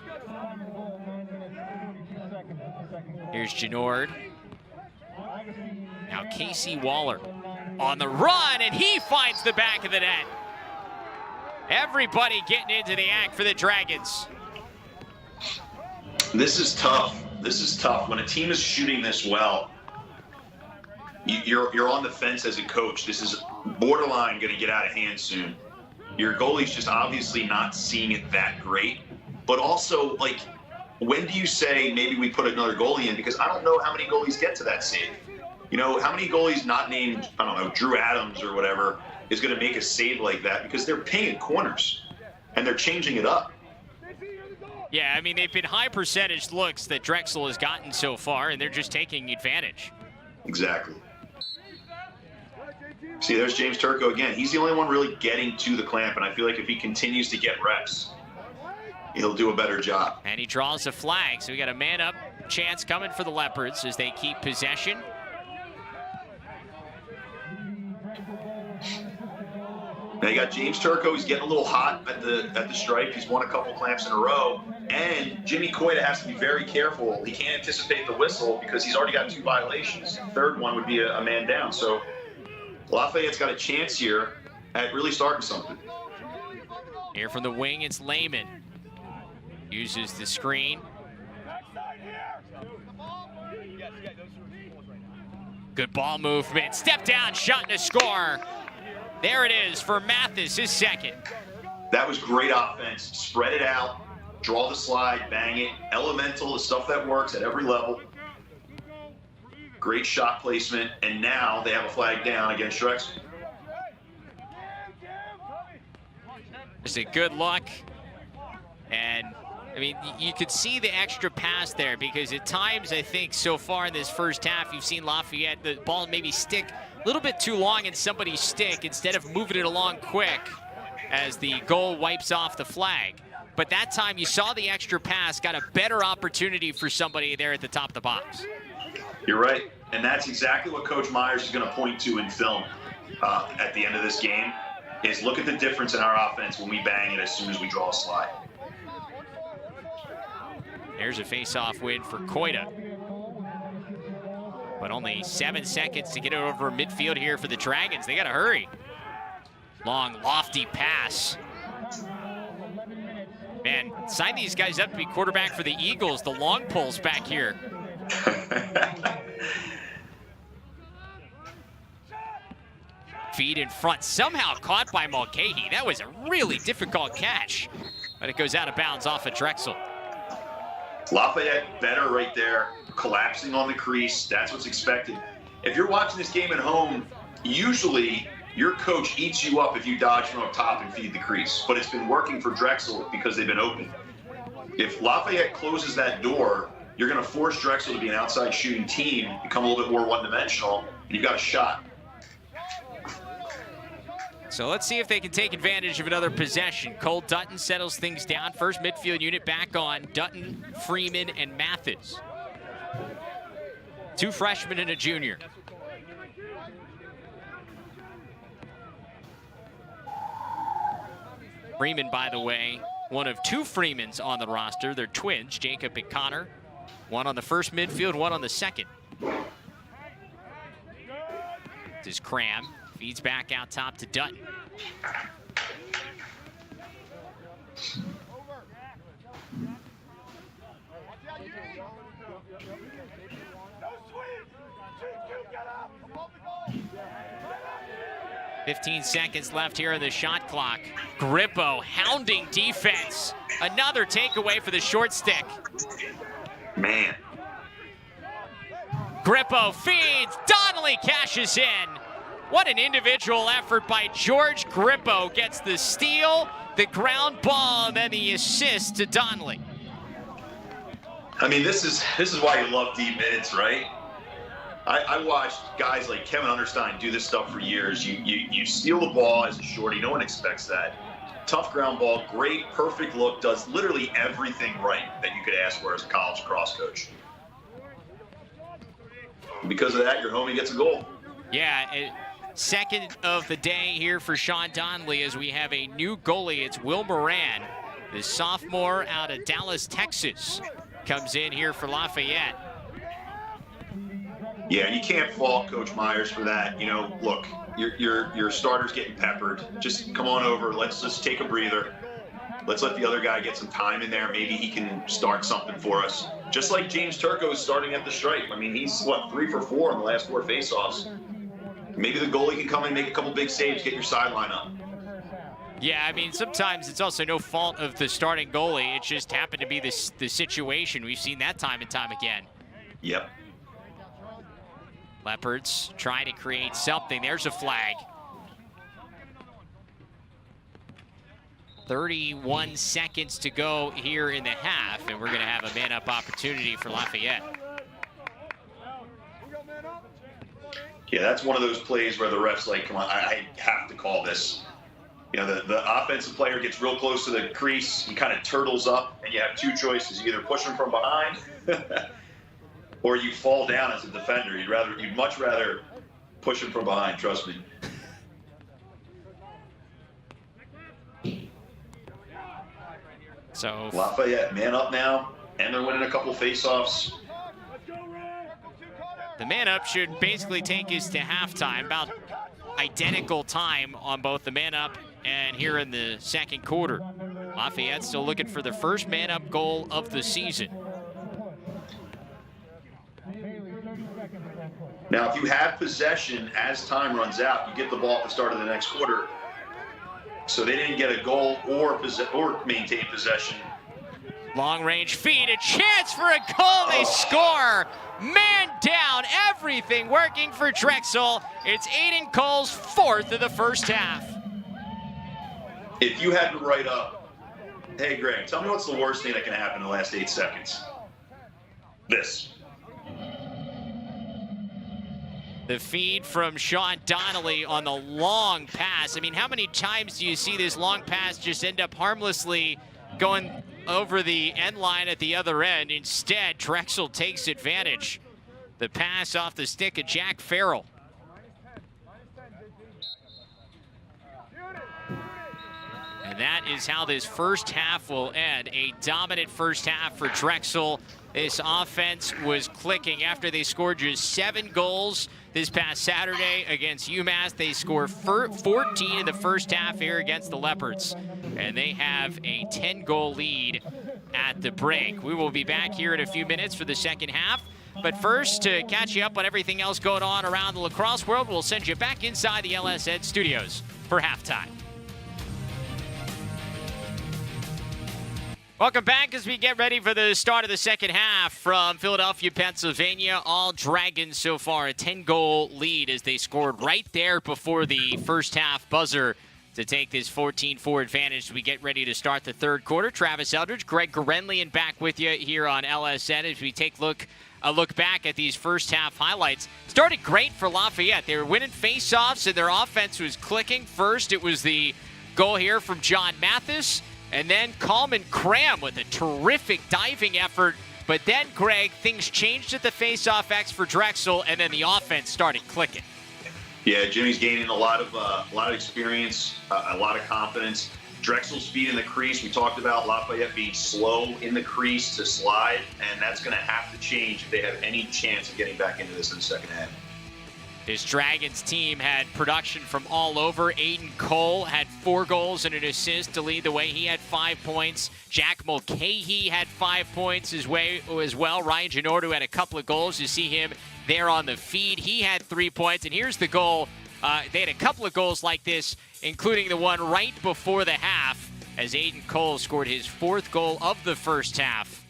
Here's Genord. Now Casey Waller on the run, and he finds the back of the net. Everybody getting into the act for the Dragons. This is tough. This is tough. When a team is shooting this well, you're on the fence as a coach. This is borderline going to get out of hand soon. Your goalie's just obviously not seeing it that great. But also, like, when do you say maybe we put another goalie in? Because I don't know how many goalies get to that save. You know, how many goalies not named, I don't know, Drew Adams or whatever, is going to make a save like that? Because they're pinging corners, and they're changing it up. Yeah, I mean, they've been high percentage looks that Drexel has gotten so far, and they're just taking advantage. Exactly. See, there's James Turco again. He's the only one really getting to the clamp, and I feel like if he continues to get reps, he'll do a better job. And he draws a flag, so we got a man-up chance coming for the Leopards as they keep possession. Now you got James Turco. He's getting a little hot at the stripe. He's won a couple clamps in a row. And Jimmy Coita has to be very careful. He can't anticipate the whistle because he's already got 2 violations. The third one would be a man down. So Lafayette's got a chance here at really starting something. Here from the wing, it's Layman. Uses the screen. Good ball movement. Step down, shot and a score. There it is for Mathis, his second. That was great offense. Spread it out, draw the slide, bang it. Elemental, the stuff that works at every level. Great shot placement, and now they have a flag down against Drexel. Just a good look. And, I mean, you could see the extra pass there because at times, I think, so far in this first half, you've seen Lafayette, the ball maybe stick a little bit too long in somebody's stick instead of moving it along quick as the goal wipes off the flag. But that time you saw the extra pass, got a better opportunity for somebody there at the top of the box. You're right. And that's exactly what Coach Myers is going to point to in film at the end of this game is look at the difference in our offense when we bang it as soon as we draw a slide. There's a face-off win for Coita. But only 7 seconds to get it over midfield here for the Dragons. They got to hurry. Long, lofty pass. Man, sign these guys up to be quarterback for the Eagles. The long pulls back here. Feed in front, somehow caught by Mulcahy. That was a really difficult catch. But it goes out of bounds off of Drexel. Lafayette better right there, collapsing on the crease. That's what's expected. If you're watching this game at home, usually your coach eats you up if you dodge from up top and feed the crease. But it's been working for Drexel because they've been open. If Lafayette closes that door, you're going to force Drexel to be an outside shooting team, become a little bit more one-dimensional, and you've got a shot. So let's see if they can take advantage of another possession. Cole Dutton settles things down. First midfield unit back on. Dutton, Freeman, and Mathis. 2 freshmen and a junior. Freeman, by the way, one of 2 Freemans on the roster. They're twins, Jacob and Connor. One on the first midfield, one on the second. This is Cram. Feeds back out top to Dutton. 15 seconds left here in the shot clock. Grippo hounding defense. Another takeaway for the short stick. Man. Grippo feeds. Donnelly cashes in. What an individual effort by George Grippo. Gets the steal, the ground ball, and then the assist to Donnelly. I mean, this is why you love deep minutes, right? I watched guys like Kevin Understein do this stuff for years. You steal the ball as a shorty. No one expects that. Tough ground ball, great, perfect look, does literally everything right that you could ask for as a college lacrosse coach. Because of that, your homie gets a goal. Yeah, second of the day here for Sean Donnelly as we have a new goalie. It's Will Moran, the sophomore out of Dallas, Texas, comes in here for Lafayette. Yeah, you can't fault Coach Myers for that. You know, look, your starter's getting peppered. Just come on over. Let's just take a breather. Let's let the other guy get some time in there. Maybe he can start something for us. Just like James Turco is starting at the stripe. I mean, he's, 3 for 4 in the last 4 faceoffs. Maybe the goalie can come in and make a couple big saves, get your sideline up. Yeah, I mean, sometimes it's also no fault of the starting goalie. It just happened to be the situation. We've seen that time and time again. Yep. Leopards trying to create something. There's a flag. 31 seconds to go here in the half, and we're going to have a man-up opportunity for Lafayette. Yeah, that's one of those plays where the ref's like, come on, I have to call this. You know, the offensive player gets real close to the crease, he kind of turtles up, and you have two choices. You either push him from behind or you fall down as a defender. You'd much rather push him from behind, trust me. So Lafayette, man up now, and they're winning a couple faceoffs. The man up should basically take us to halftime, about identical time on both the man up and here in the second quarter. Lafayette still looking for the first man up goal of the season. Now, if you have possession as time runs out, you get the ball at the start of the next quarter. So they didn't get a goal or maintain possession. Long range feed, a chance for a goal, they score. Man down, everything working for Drexel. It's Aiden Cole's 4th of the first half. If you had to write up, hey Greg, tell me what's the worst thing that can happen in the last 8 seconds? This. The feed from Sean Donnelly on the long pass. I mean, how many times do you see this long pass just end up harmlessly going over the end line at the other end? Instead, Drexel takes advantage. The pass off the stick of Jack Farrell. And that is how this first half will end. A dominant first half for Drexel. This offense was clicking after they scored just 7 goals this past Saturday against UMass. They scored 14 in the first half here against the Leopards. And they have a 10-goal lead at the break. We will be back here in a few minutes for the second half. But first, to catch you up on everything else going on around the lacrosse world, we'll send you back inside the LSN studios for halftime. Welcome back as we get ready for the start of the second half from Philadelphia, Pennsylvania. All Dragons so far, a 10-goal lead as they scored right there before the first half buzzer to take this 14-4 advantage as we get ready to start the third quarter. Travis Eldridge, Greg Gorenlian back with you here on LSN as we take a look back at these first half highlights. Started great for Lafayette. They were winning faceoffs and their offense was clicking. First, it was the goal here from John Mathis. And then Coleman Cram with a terrific diving effort. But then, Greg, things changed at the faceoff X for Drexel, and then the offense started clicking. Yeah, Jimmy's gaining a lot of experience, a lot of confidence. Drexel's speed in the crease. We talked about Lafayette being slow in the crease to slide, and that's going to have to change if they have any chance of getting back into this in the second half. This Dragons team had production from all over. Aiden Cole had 4 goals and an assist to lead the way. He had 5 points. Jack Mulcahy had 5 points as well. Ryan Ginordo had a couple of goals. You see him there on the feed. He had 3 points. And here's the goal They had a couple of goals like this, including the one right before the half, as Aiden Cole scored his 4th goal of the first half.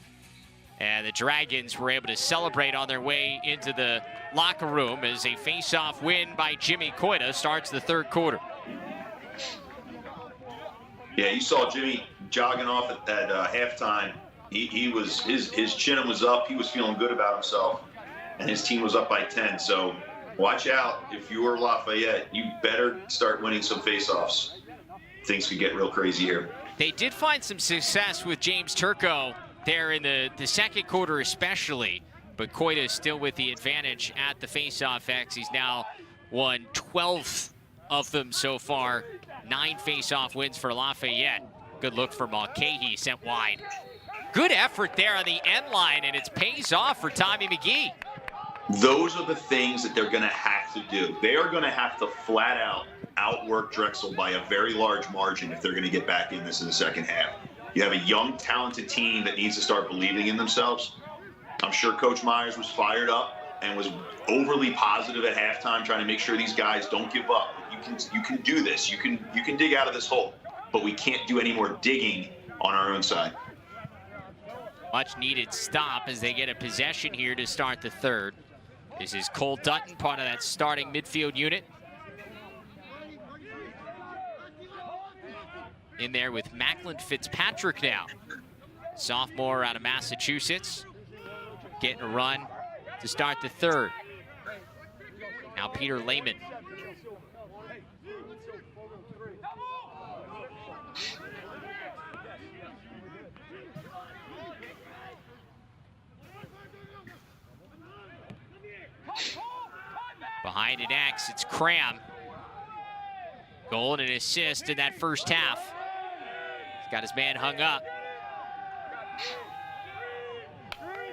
And the Dragons were able to celebrate on their way into the locker room as a face-off win by Jimmy Coita starts the 3rd quarter. Yeah, you saw Jimmy jogging off at halftime. His chin was up. He was feeling good about himself, and his team was up by 10. So watch out. If you're Lafayette, you better start winning some face-offs. Things could get real crazy here. They did find some success with James Turco there in the 2nd quarter especially, but Coita is still with the advantage at the face-off X. He's now won 12 of them so far. 9 face-off wins for Lafayette. Good look for MULCAHY, sent wide. Good effort there on the end line, and it pays off for Tommy McGee. Those are the things that they're going to have to do. They are going to have to flat out outwork Drexel by a very large margin if they're going to get back in this in the second half. You have a young, talented team that needs to start believing in themselves. I'm sure Coach Myers was fired up and was overly positive at halftime, trying to make sure these guys don't give up. You can do this. You can dig out of this hole, but we can't do any more digging on our own side. Much needed stop as they get a possession here to start the 3rd. This is Cole Dutton, part of that starting midfield unit. In there with Macklin Fitzpatrick now. Sophomore out of Massachusetts. Getting a run to start the 3rd. Now Peter Lehman. Behind an X, it's Cram. Goal and an assist in that first half. He's got his man hung up.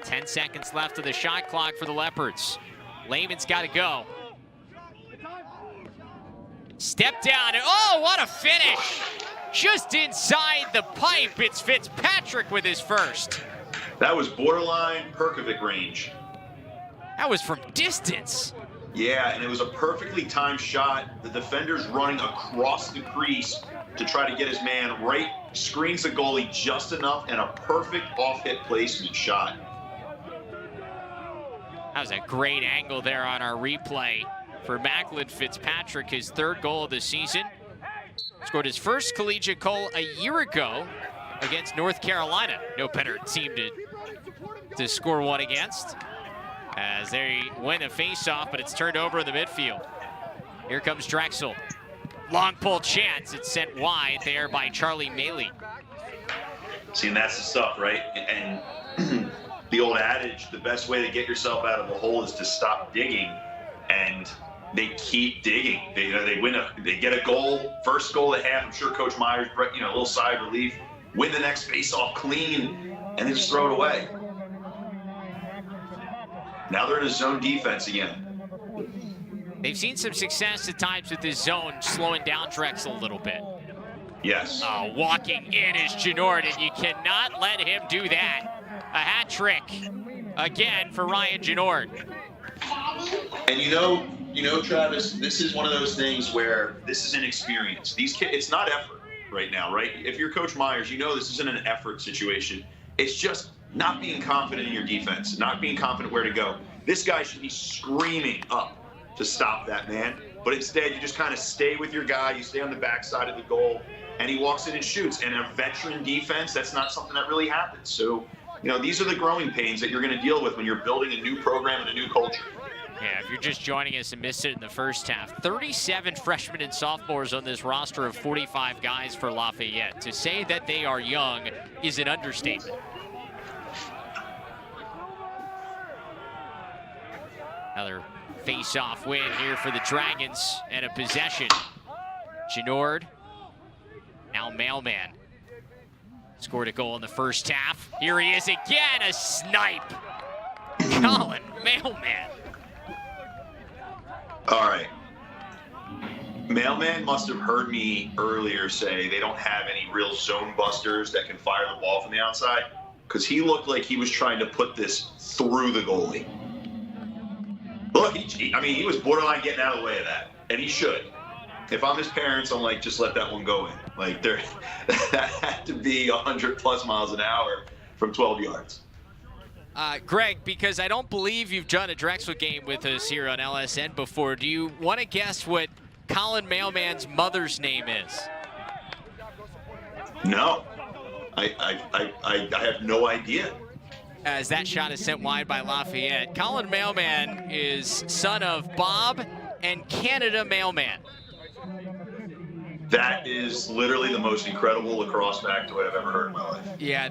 10 seconds left of the shot clock for the Leopards. Lehman's got to go. Step down, and oh, what a finish! Just inside the pipe, it's Fitzpatrick with his first. That was borderline Perkovic range. That was from distance. Yeah, and it was a perfectly timed shot. The defender's running across the crease to try to get his man right, screens the goalie just enough, and a perfect off-hit placement shot. That was a great angle there on our replay for Macklin Fitzpatrick, his 3rd goal of the season. Scored his first collegiate goal a year ago against North Carolina. No better team to score one against, as they win a face-off, but it's turned over in the midfield. Here comes Drexel. Long pull chance. It's sent wide there by Charlie Maley. See, and that's the stuff, right? And the old adage, the best way to get yourself out of the hole is to stop digging. And they keep digging. They get a goal, first goal at half. I'm sure Coach Myers, a little sigh of relief. Win the next face-off clean, and then just throw it away. Now they're in a zone defense again. They've seen some success at times with this zone, slowing down Drexel a little bit. Yes. Walking in is Genord, and you cannot let him do that. A hat trick again for Ryan Genord. And you know, Travis, this is one of those things where this is inexperience. These kids, it's not effort right now, right? If you're Coach Myers, you know this isn't an effort situation. It's just not being confident in your defense, not being confident where to go. This guy should be screaming up to stop that man, but instead you just kind of stay with your guy, you stay on the backside of the goal, and he walks in and shoots. And a veteran defense, that's not something that really happens. So, these are the growing pains that you're going to deal with when you're building a new program and a new culture. Yeah, if you're just joining us and missed it in the first half, 37 freshmen and sophomores on this roster of 45 guys for Lafayette. To say that they are young is an understatement. Another face-off win here for the Dragons and a possession. Genord, now Mailman. Scored a goal in the first half. Here he is again, a snipe. COLLIN MAILMAN. All right. Mailman must have heard me earlier say they don't have any real zone busters that can fire the ball from the outside, because he looked like he was trying to put this through the goalie. Look, he was borderline getting out of the way of that. And he should. If I'm his parents, I'm like, just let that one go in. Like, that had to be 100+ miles an hour from 12 yards. Greg, because I don't believe you've done a Drexel game with us here on LSN before, do you want to guess what COLLIN MAILMAN's mother's name is? No. I have no idea. As that shot is sent wide by Lafayette. COLLIN MAILMAN is son of Bob and Canada Mailman. That is literally the most incredible lacrosse factoid I've ever heard in my life. Yeah,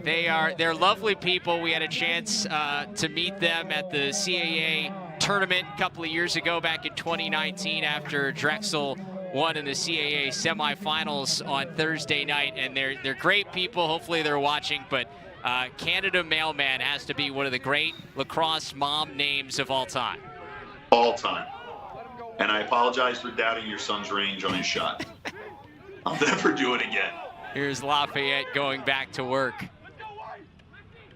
they're lovely people. We had a chance to meet them at the CAA tournament a couple of years ago, back in 2019, after Drexel won in the CAA semifinals on Thursday night. And they're great people. Hopefully they're watching, but Canada Mailman has to be one of the great lacrosse mom names of all time. All time. And I apologize for doubting your son's range on his shot. I'll never do it again. Here's Lafayette going back to work.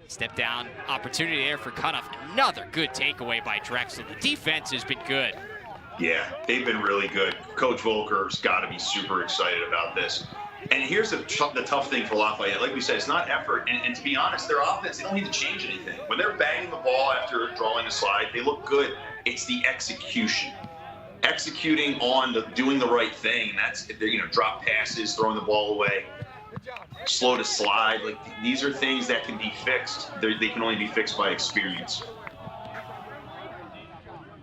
Step down opportunity there for cutoff. Another good takeaway by Drexel. The defense has been good. Yeah, they've been really good. Coach Volker's got to be super excited about this. And here's the tough thing for Lafayette. Like we said, it's not effort. And to be honest, their offense, they don't need to change anything. When they're banging the ball after drawing a slide, they look good. It's the execution. Executing on doing the right thing. That's, drop passes, throwing the ball away, slow to slide. Like, these are things that can be fixed. They can only be fixed by experience.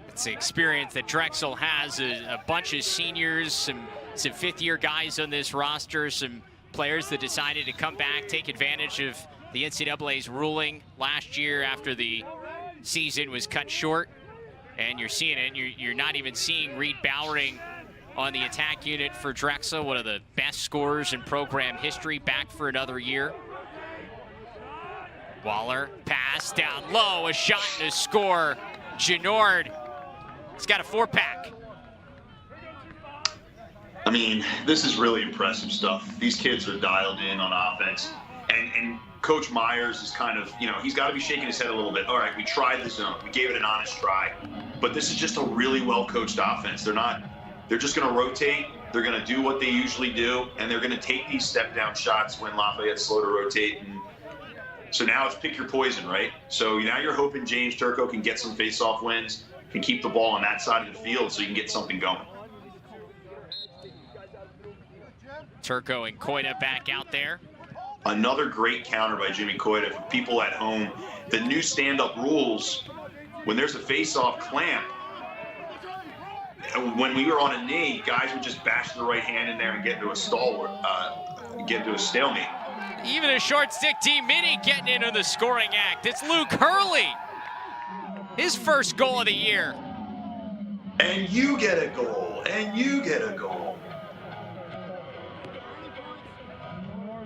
It's the experience that Drexel has. A bunch of seniors, some fifth-year guys on this roster, some players that decided to come back, take advantage of the NCAA's ruling last year after the season was cut short. And you're seeing it. You're not even seeing Reed Bowering on the attack unit for Drexel, one of the best scorers in program history, back for another year. Waller, pass down low, a shot and a score. Genord, he's got a 4-pack. I mean, this is really impressive stuff. These kids are dialed in on offense. And Coach Myers is kind of, he's got to be shaking his head a little bit. All right, we tried the zone. We gave it an honest try. But this is just a really well-coached offense. They're just going to rotate. They're going to do what they usually do. And they're going to take these step-down shots when Lafayette's slow to rotate. And so now it's pick your poison, right? So now you're hoping James Turco can get some face-off wins, can keep the ball on that side of the field so you can get something going. Turco and Koida back out there. Another great counter by Jimmy Koida. For people at home, the new stand-up rules, when there's a face-off clamp, when we were on a knee, guys would just bash the right hand in there and get into a stalemate. Even a short stick team mini getting into the scoring act. It's Luke Hurley. His first goal of the year. And you get a goal. And you get a goal.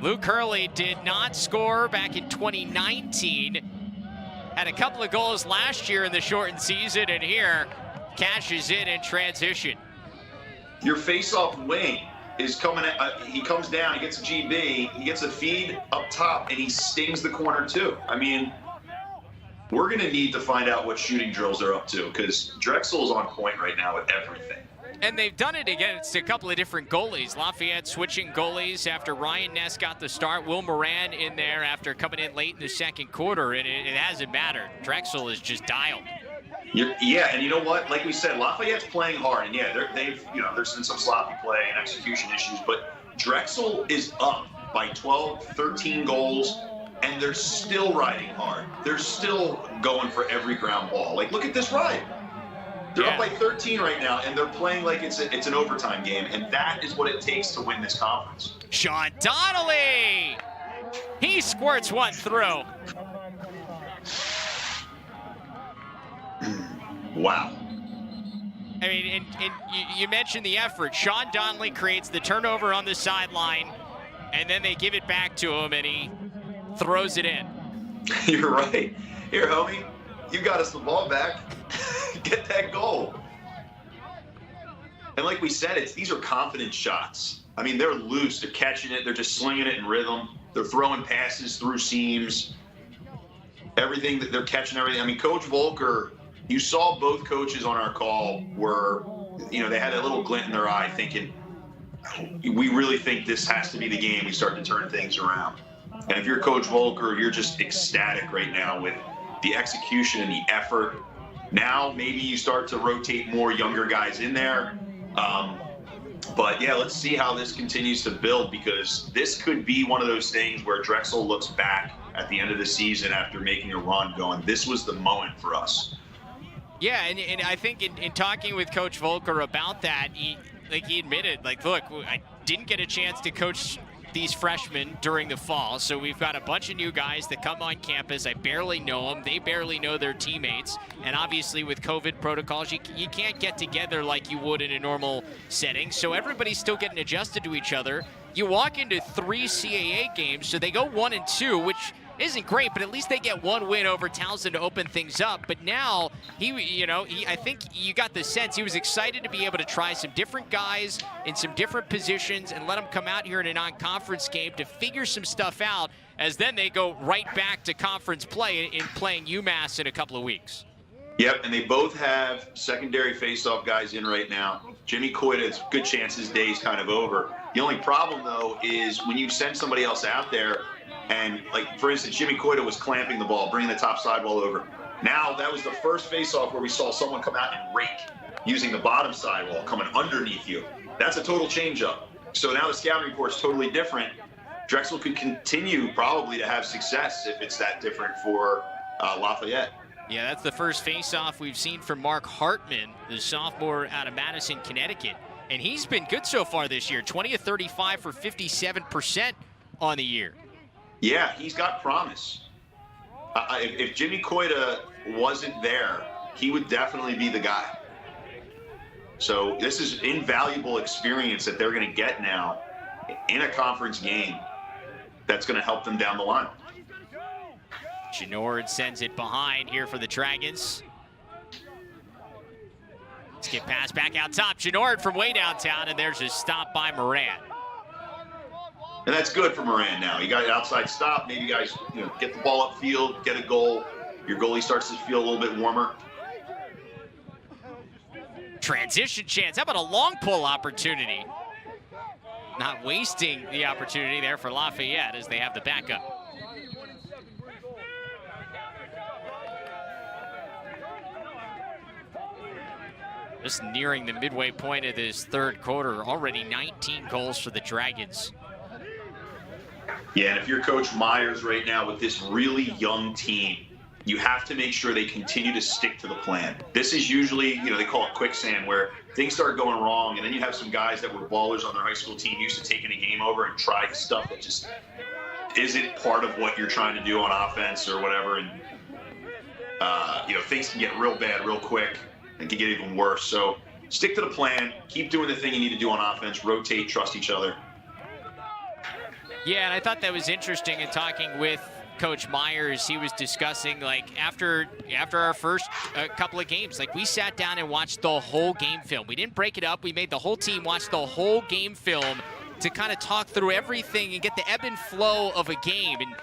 Luke Hurley did not score back in 2019. Had a couple of goals last year in the shortened season, and here cashes in transition. Your face-off wing is coming he comes down, he gets a GB, he gets a feed up top, and he stings the corner too. I mean, we're going to need to find out what shooting drills they're up to, because Drexel is on point right now with everything. And they've done it against a couple of different goalies. Lafayette switching goalies after Ryan Ness got the start. Will Moran in there after coming in late in the second quarter, and it hasn't mattered. Drexel is just dialed. Yeah, and you know what? Like we said, Lafayette's playing hard, and yeah, there's been some sloppy play and execution issues, but Drexel is up by 12, 13 goals, and they're still riding hard. They're still going for every ground ball. Like, look at this ride. They're up by 13 right now, and they're playing like it's an overtime game, and that is what it takes to win this conference. Sean Donnelly! He squirts one through. Wow. I mean, and you mentioned the effort. Sean Donnelly creates the turnover on the sideline, and then they give it back to him, and he throws it in. You're right. Here, homie, you got us the ball back. Get that goal. And like we said, these are confident shots. I mean, they're loose. They're catching it. They're just slinging it in rhythm. They're throwing passes through seams. Everything that they're catching, everything. I mean, Coach Volker, you saw both coaches on our call were they had a little glint in their eye thinking, we really think this has to be the game we start to turn things around. And if you're Coach Volker, you're just ecstatic right now with the execution and the effort. Now maybe you start to rotate more younger guys in there. But yeah, let's see how this continues to build, because this could be one of those things where Drexel looks back at the end of the season after making a run going, this was the moment for us. Yeah, and I think in talking with Coach Volker about that, he admitted, like, look, I didn't get a chance to coach these freshmen during the fall, so we've got a bunch of new guys that come on campus. I barely know them. They barely know their teammates. And obviously with COVID protocols, you can't get together like you would in a normal setting. So everybody's still getting adjusted to each other. You walk into 3 CAA games, so they go 1-2, which isn't great, but at least they get one win over Townsend to open things up. But now, I think you got the sense he was excited to be able to try some different guys in some different positions and let them come out here in a non-conference game to figure some stuff out, as then they go right back to conference play in playing UMass in a couple of weeks. Yep, and they both have secondary face-off guys in right now. Jimmy Coita's good chance his day's kind of over. The only problem, though, is when you send somebody else out there, and, like, for instance, Jimmy Coita was clamping the ball, bringing the top sidewall over. Now, that was the first face-off where we saw someone come out and rake using the bottom sidewall, coming underneath you. That's a total change-up. So now the scouting report's totally different. Drexel could continue probably to have success if it's that different for Lafayette. Yeah, that's the first face-off we've seen from Mark Hartman, the sophomore out of Madison, Connecticut. And he's been good so far this year, 20 of 35 for 57% on the year. Yeah, he's got promise. If Jimmy Coita wasn't there, he would definitely be the guy. So this is invaluable experience that they're going to get now in a conference game that's going to help them down the line. Genord sends it behind here for the Dragons. Let's get pass back out top. Genord from way downtown, and there's a stop by Moran. And that's good for Moran now. You got an outside stop. Maybe you guys get the ball upfield, get a goal. Your goalie starts to feel a little bit warmer. Transition chance. How about a long pull opportunity? Not wasting the opportunity there for Lafayette as they have the backup. Just nearing the midway point of this third quarter, already 19 goals for the Dragons. Yeah, and if you're Coach Myers right now with this really young team, you have to make sure they continue to stick to the plan. This is usually, they call it quicksand, where things start going wrong, and then you have some guys that were ballers on their high school team used to taking a game over and try stuff that just isn't part of what you're trying to do on offense or whatever. And, things can get real bad real quick and can get even worse. So stick to the plan, keep doing the thing you need to do on offense, rotate, trust each other. Yeah, and I thought that was interesting in talking with Coach Myers. He was discussing, like, after our first couple of games, like, we sat down and watched the whole game film. We didn't break it up. We made the whole team watch the whole game film to kind of talk through everything and get the ebb and flow of a game. And,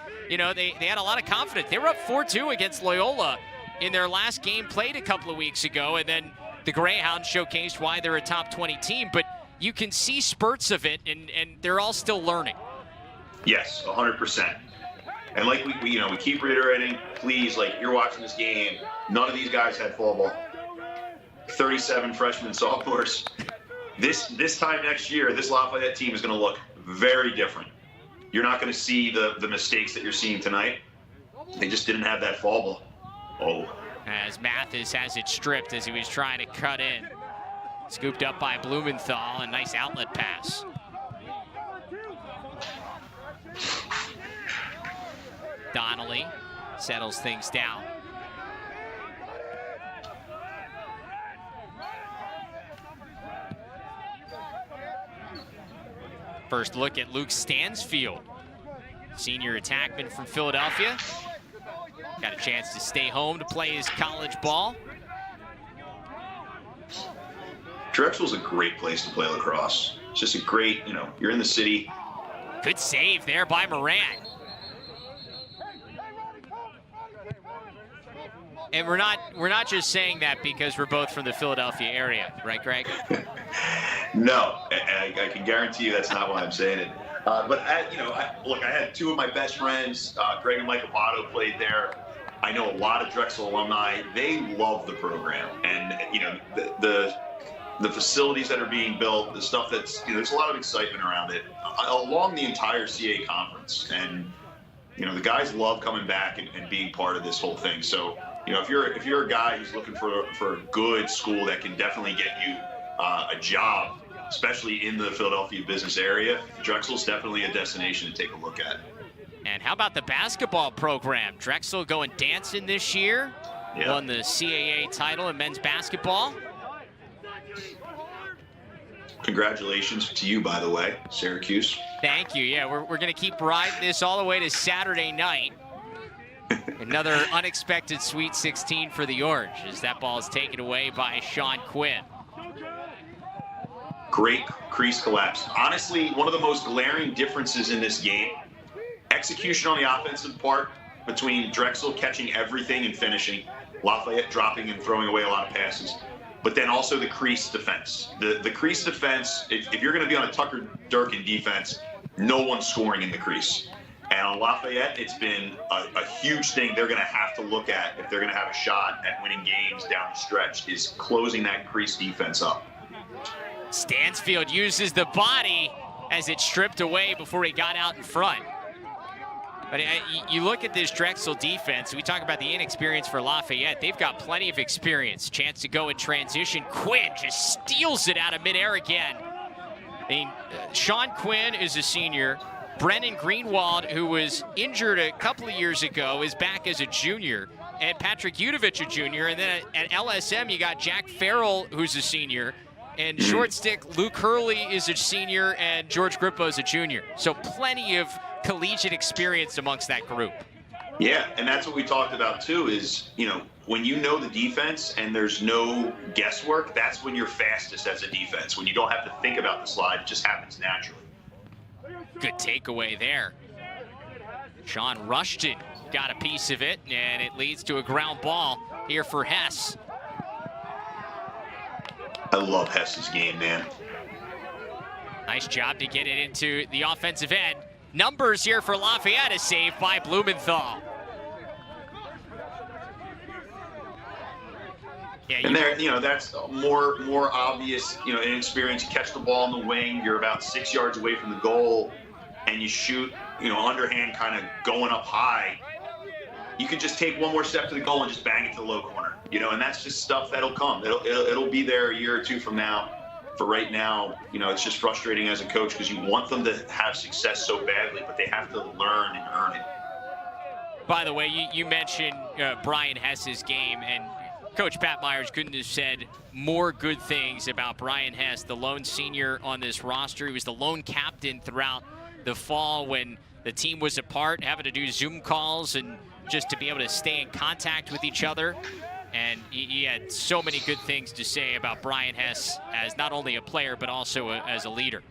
they had a lot of confidence. They were up 4-2 against Loyola in their last game played a couple of weeks ago, and then the Greyhounds showcased why they're a top 20 team. But you can see spurts of it, and they're all still learning. Yes, 100%. And like we keep reiterating, please, like, you're watching this game, none of these guys had fall ball. 37 freshmen, sophomores. This time next year, this Lafayette team is going to look very different. You're not going to see the mistakes that you're seeing tonight. They just didn't have that fall ball. Oh. As Mathis has it stripped as he was trying to cut in. Scooped up by Blumenthal, a nice outlet pass. Donnelly settles things down. First look at Luke Stansfield, senior attackman from Philadelphia. Got a chance to stay home to play his college ball. Drexel's a great place to play lacrosse. It's just a great, you're in the city. Good save there by Moran. And we're not just saying that because we're both from the Philadelphia area, right, Greg? No, I can guarantee you that's not why I'm saying it. But look, I had two of my best friends, Greg and Mike Amato, played there. I know a lot of Drexel alumni. They love the program, and the facilities that are being built, the stuff that's there's a lot of excitement around it along the entire CAA conference, and the guys love coming back and being part of this whole thing. So if you're a guy who's looking for a good school that can definitely get you a job, especially in the Philadelphia business area, Drexel's definitely a destination to take a look at. And how about the basketball program? Drexel going dancing this year. Yeah. Won the CAA title in men's basketball. Congratulations to you, by the way, Syracuse. Thank you. Yeah, we're going to keep riding this all the way to Saturday night. Another unexpected Sweet 16 for the Orange as that ball is taken away by Sean Quinn. Great crease collapse. Honestly, one of the most glaring differences in this game, execution on the offensive part between Drexel catching everything and finishing, Lafayette dropping and throwing away a lot of passes, but then also the crease defense. The crease defense, if you're going to be on a Tucker Durkin defense, no one's scoring in the crease. And on Lafayette, it's been a huge thing they're going to have to look at if they're going to have a shot at winning games down the stretch, is closing that crease defense up. Stansfield uses the body as it's stripped away before he got out in front. But you look at this Drexel defense, we talk about the inexperience for Lafayette. They've got plenty of experience. Chance to go in transition. Quinn just steals it out of midair again. I mean, Sean Quinn is a senior. Brennan Greenwald, who was injured a couple of years ago, is back as a junior. And Patrick Udovich, a junior. And then at LSM, you got Jack Farrell, who's a senior. And short stick, Luke Hurley is a senior, and George Grippo is a junior. So plenty of collegiate experience amongst that group. Yeah, and that's what we talked about too, is, when you know the defense and there's no guesswork, that's when you're fastest as a defense. When you don't have to think about the slide, it just happens naturally. Good takeaway there. Sean Rushton got a piece of it, and it leads to a ground ball here for Hess. I love Hess's game, man. Nice job to get it into the offensive end. Numbers here for Lafayette, is saved by Blumenthal. Yeah, and there, that's more obvious, inexperience. You catch the ball in the wing, you're about 6 yards away from the goal, and you shoot, underhand kind of going up high. You could just take one more step to the goal and just bang it to the low corner, and that's just stuff that'll come. It'll be there a year or two from now. For right now, it's just frustrating as a coach because you want them to have success so badly, but they have to learn and earn it. By the way, you mentioned Brian Hess's game, and Coach Pat Myers couldn't have said more good things about Brian Hess, the lone senior on this roster. He was the lone captain throughout the fall when the team was apart, having to do Zoom calls and just to be able to stay in contact with each other. And he had so many good things to say about Brian Hess as not only a player, but also as a leader.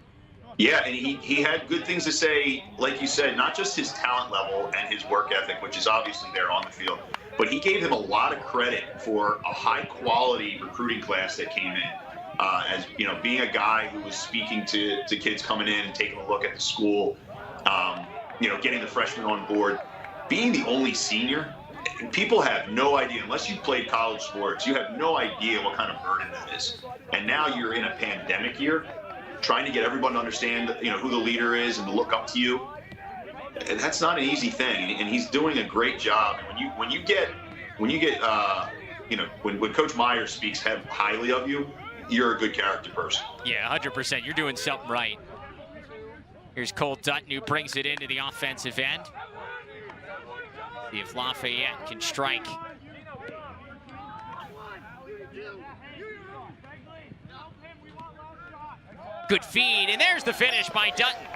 Yeah, and he had good things to say, like you said, not just his talent level and his work ethic, which is obviously there on the field, but he gave him a lot of credit for a high-quality recruiting class that came in. As being a guy who was speaking to kids coming in and taking a look at the school, getting the freshmen on board, being the only senior. People have no idea, unless you've played college sports, you have no idea what kind of burden that is. And now you're in a pandemic year, trying to get everyone to understand, who the leader is and to look up to you. And that's not an easy thing, and he's doing a great job. And when Coach Myers speaks highly of you, you're a good character person. Yeah, 100%. You're doing something right. Here's Cole Dutton, who brings it into the offensive end. See if Lafayette can strike. Good feed, and there's the finish by Dutton.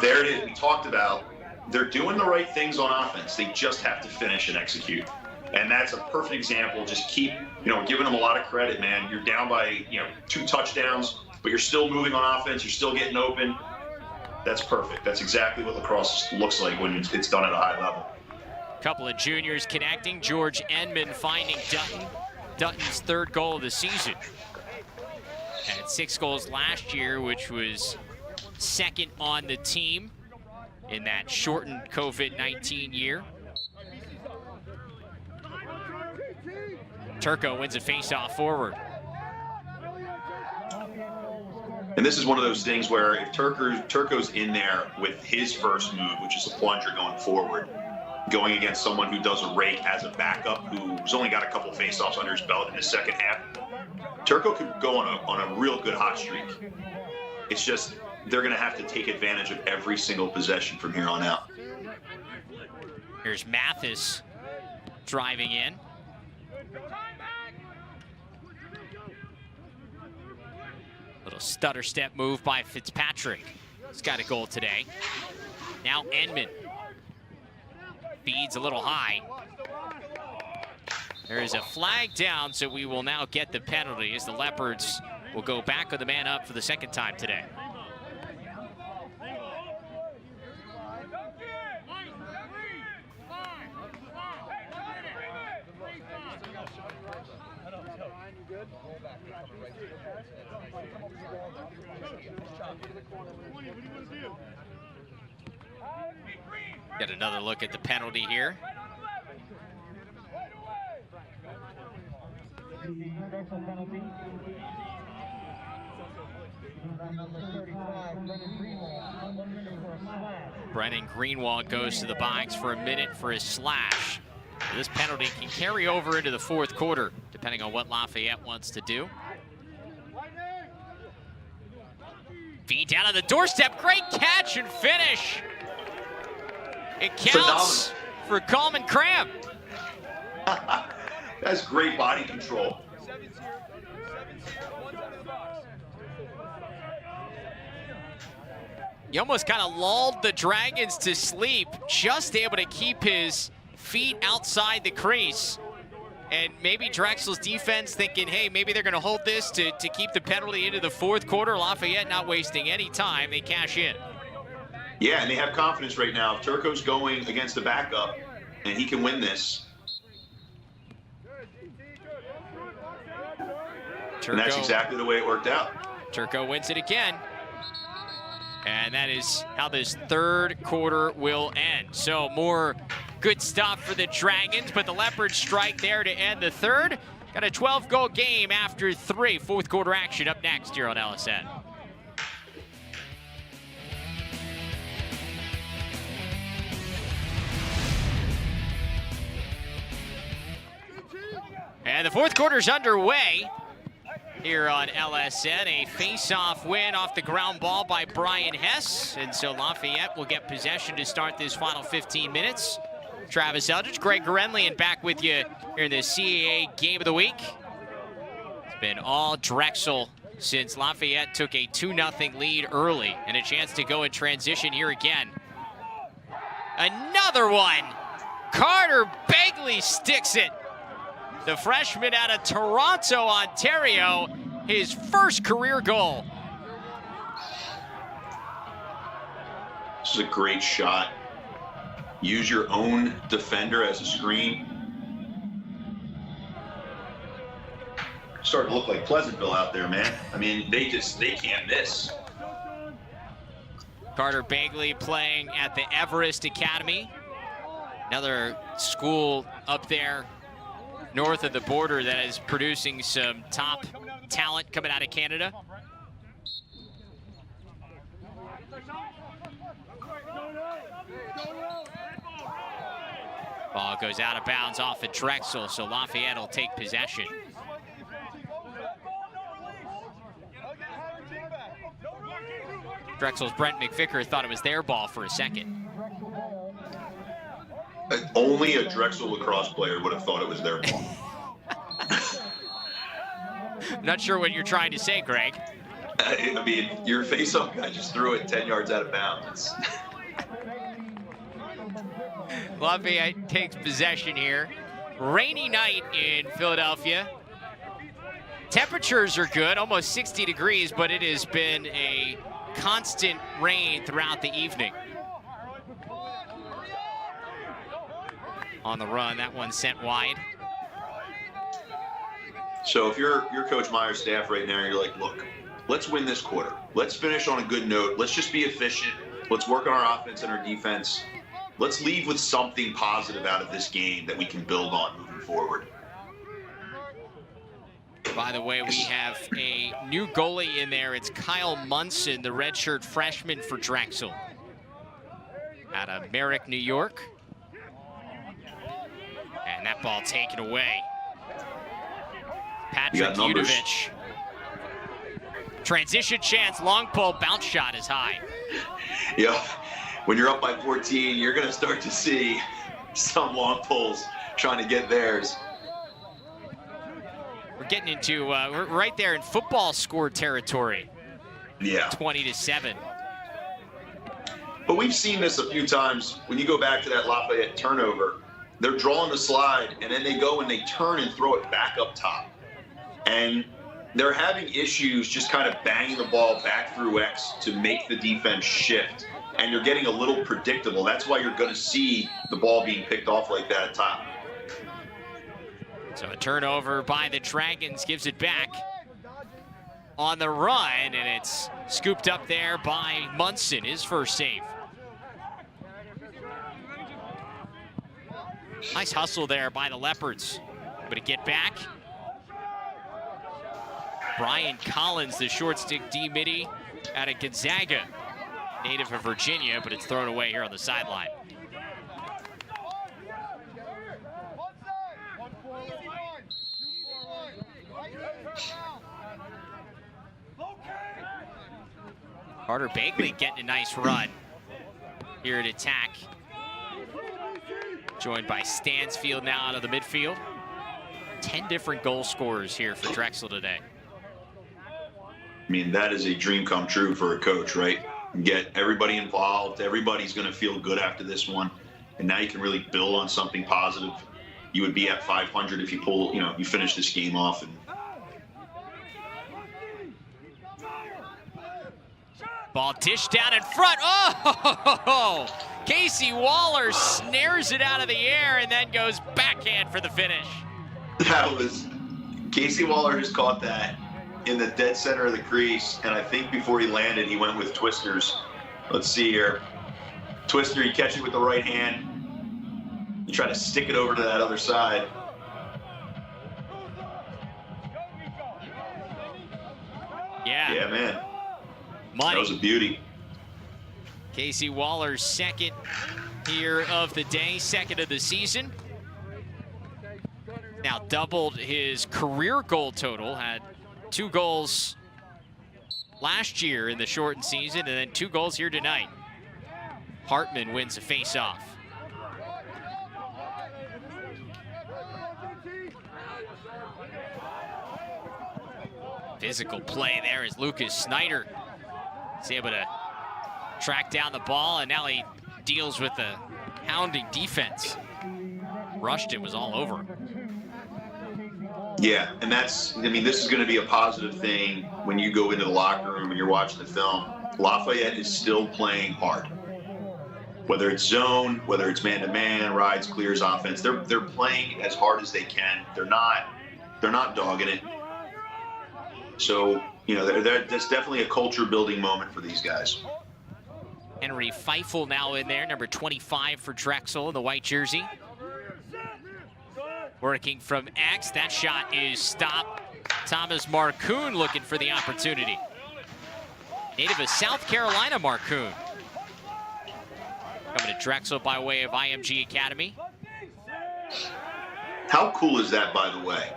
There it is. We talked about they're doing the right things on offense. They just have to finish and execute. And that's a perfect example. Just keep, giving them a lot of credit, man. You're down by, 2 touchdowns, but you're still moving on offense. You're still getting open. That's perfect. That's exactly what lacrosse looks like when it's done at a high level. Couple of juniors connecting. George Enman finding Dutton. Dutton's 3rd goal of the season. Had 6 goals last year, which was 2nd on the team in that shortened COVID-19 year. Turco wins a face-off forward. And this is one of those things where if Turco's in there with his first move, which is a plunger going forward, going against someone who does a rake as a backup, who's only got a couple face-offs under his belt in the second half, Turco could go on a real good hot streak. It's just they're going to have to take advantage of every single possession from here on out. Here's Mathis driving in. Little stutter step move by Fitzpatrick. He's got a goal today. Now Enman feeds a little high. There is a flag down, so we will now get the penalty as the Leopards will go back with the man up for the 2nd time today. Get another look at the penalty here. Brennan Greenwald goes to the box for a minute for his slash. This penalty can carry over into the 4th quarter, depending on what Lafayette wants to do. Feed down on the doorstep, great catch and finish. It counts for Coleman Cram. That's great body control. He almost kind of lulled the Dragons to sleep, just able to keep his feet outside the crease. And maybe Drexel's defense thinking, hey, maybe they're going to hold this to keep the penalty into the 4th quarter. Lafayette not wasting any time. They cash in. Yeah, and they have confidence right now. If Turco's going against the backup and he can win this. Turco, and that's exactly the way it worked out. Turco wins it again. And that is how this 3rd quarter will end. So more good stuff for the Dragons, but the Leopards strike there to end the 3rd. Got a 12-goal game after 3. 4th quarter action up next here on LSN. And the 4th quarter's underway here on LSN. A face-off win off the ground ball by Brian Hess. And so Lafayette will get possession to start this final 15 minutes. Travis Eldridge, Greg Gorenlian back with you here in the CAA Game of the Week. It's been all Drexel since Lafayette took a 2-0 lead early and a chance to go in transition here again. Another one. Carter Begley sticks it. The freshman out of Toronto, Ontario, his first career goal. This is a great shot. Use your own defender as a screen. Starting to look like Pleasantville out there, man. I mean, they can't miss. Carter Begley playing at the Everest Academy. Another school up there north of the border that is producing some top talent coming out of Canada. Ball goes out of bounds off of Drexel, so Lafayette will take possession. Drexel's Brent McVicker thought it was their ball for a second. Only a Drexel lacrosse player would have thought it was their ball. Not sure what you're trying to say, Greg. I mean, your face-off guy just threw it 10 yards out of bounds. Lafayette takes possession here. Rainy night in Philadelphia. Temperatures are good, almost 60 degrees, but it has been a constant rain throughout the evening. on the run. That one sent wide. So if you're Coach Meyer's staff right now, you're like, look, let's win this quarter. Let's finish on a good note. Let's just be efficient. Let's work on our offense and our defense. Let's leave with something positive out of this game that we can build on moving forward. By the way, we have a new goalie in there. It's Kyle Munson, the redshirt freshman for Drexel, out of Merrick, New York. And that ball taken away. Patrick Udovich. Transition chance, long pull, bounce shot is high. Yeah, when you're up by 14, you're going to start to see some long pulls trying to get theirs. We're getting into, we're right there in football score territory. Yeah. 20-7. But we've seen this a few times. When you go back to that Lafayette turnover, they're drawing the slide, and then they go and they turn and throw it back up top. And they're having issues just kind of banging the ball back through X to make the defense shift. And you're getting a little predictable. That's why you're going to see the ball being picked off like that at top. So a turnover by the Dragons gives it back on the run, and it's scooped up there by Munson, his first save. Nice hustle there by the Leopards. But to get back, Brian Collins, the short stick D-midi out of Gonzaga, native of Virginia, but it's thrown away here on the sideline. Carter Bagley getting a nice run here at attack. Joined by Stansfield now out of the midfield. 10 different goal scorers here for Drexel today. I mean, that is a dream come true for a coach, right? Get everybody involved. Everybody's going to feel good after this one. And now you can really build on something positive. You would be at 500 if you pull, you finish this game off. And ball dished down in front. Oh! Casey Waller snares it out of the air and then goes backhand for the finish. That was, Casey Waller just caught that in the dead center of the crease, and I think before he landed, he went with twisters. Let's see here. Twister, you catch it with the right hand. You try to stick it over to that other side. Yeah, man. Money. That was a beauty. Casey Waller's second here of the day, second of the season. Now doubled his career goal total, had 2 goals last year in the shortened season, and then 2 goals here tonight. Hartman wins a face-off. Physical play there as Lucas Snyder is able to track down the ball, and now he deals with the hounding defense. Rushton was all over. Yeah, and this is going to be a positive thing when you go into the locker room and you're watching the film. Lafayette is still playing hard. Whether it's zone, whether it's man-to-man, rides, clears, offense, they're playing as hard as they can. They're not dogging it. So, that's definitely a culture-building moment for these guys. Henry Feifel now in there, number 25 for Drexel in the white jersey. Working from X, that shot is stopped. Thomas Marcoon looking for the opportunity. Native of South Carolina, Marcoon. Coming to Drexel by way of IMG Academy. How cool is that, by the way?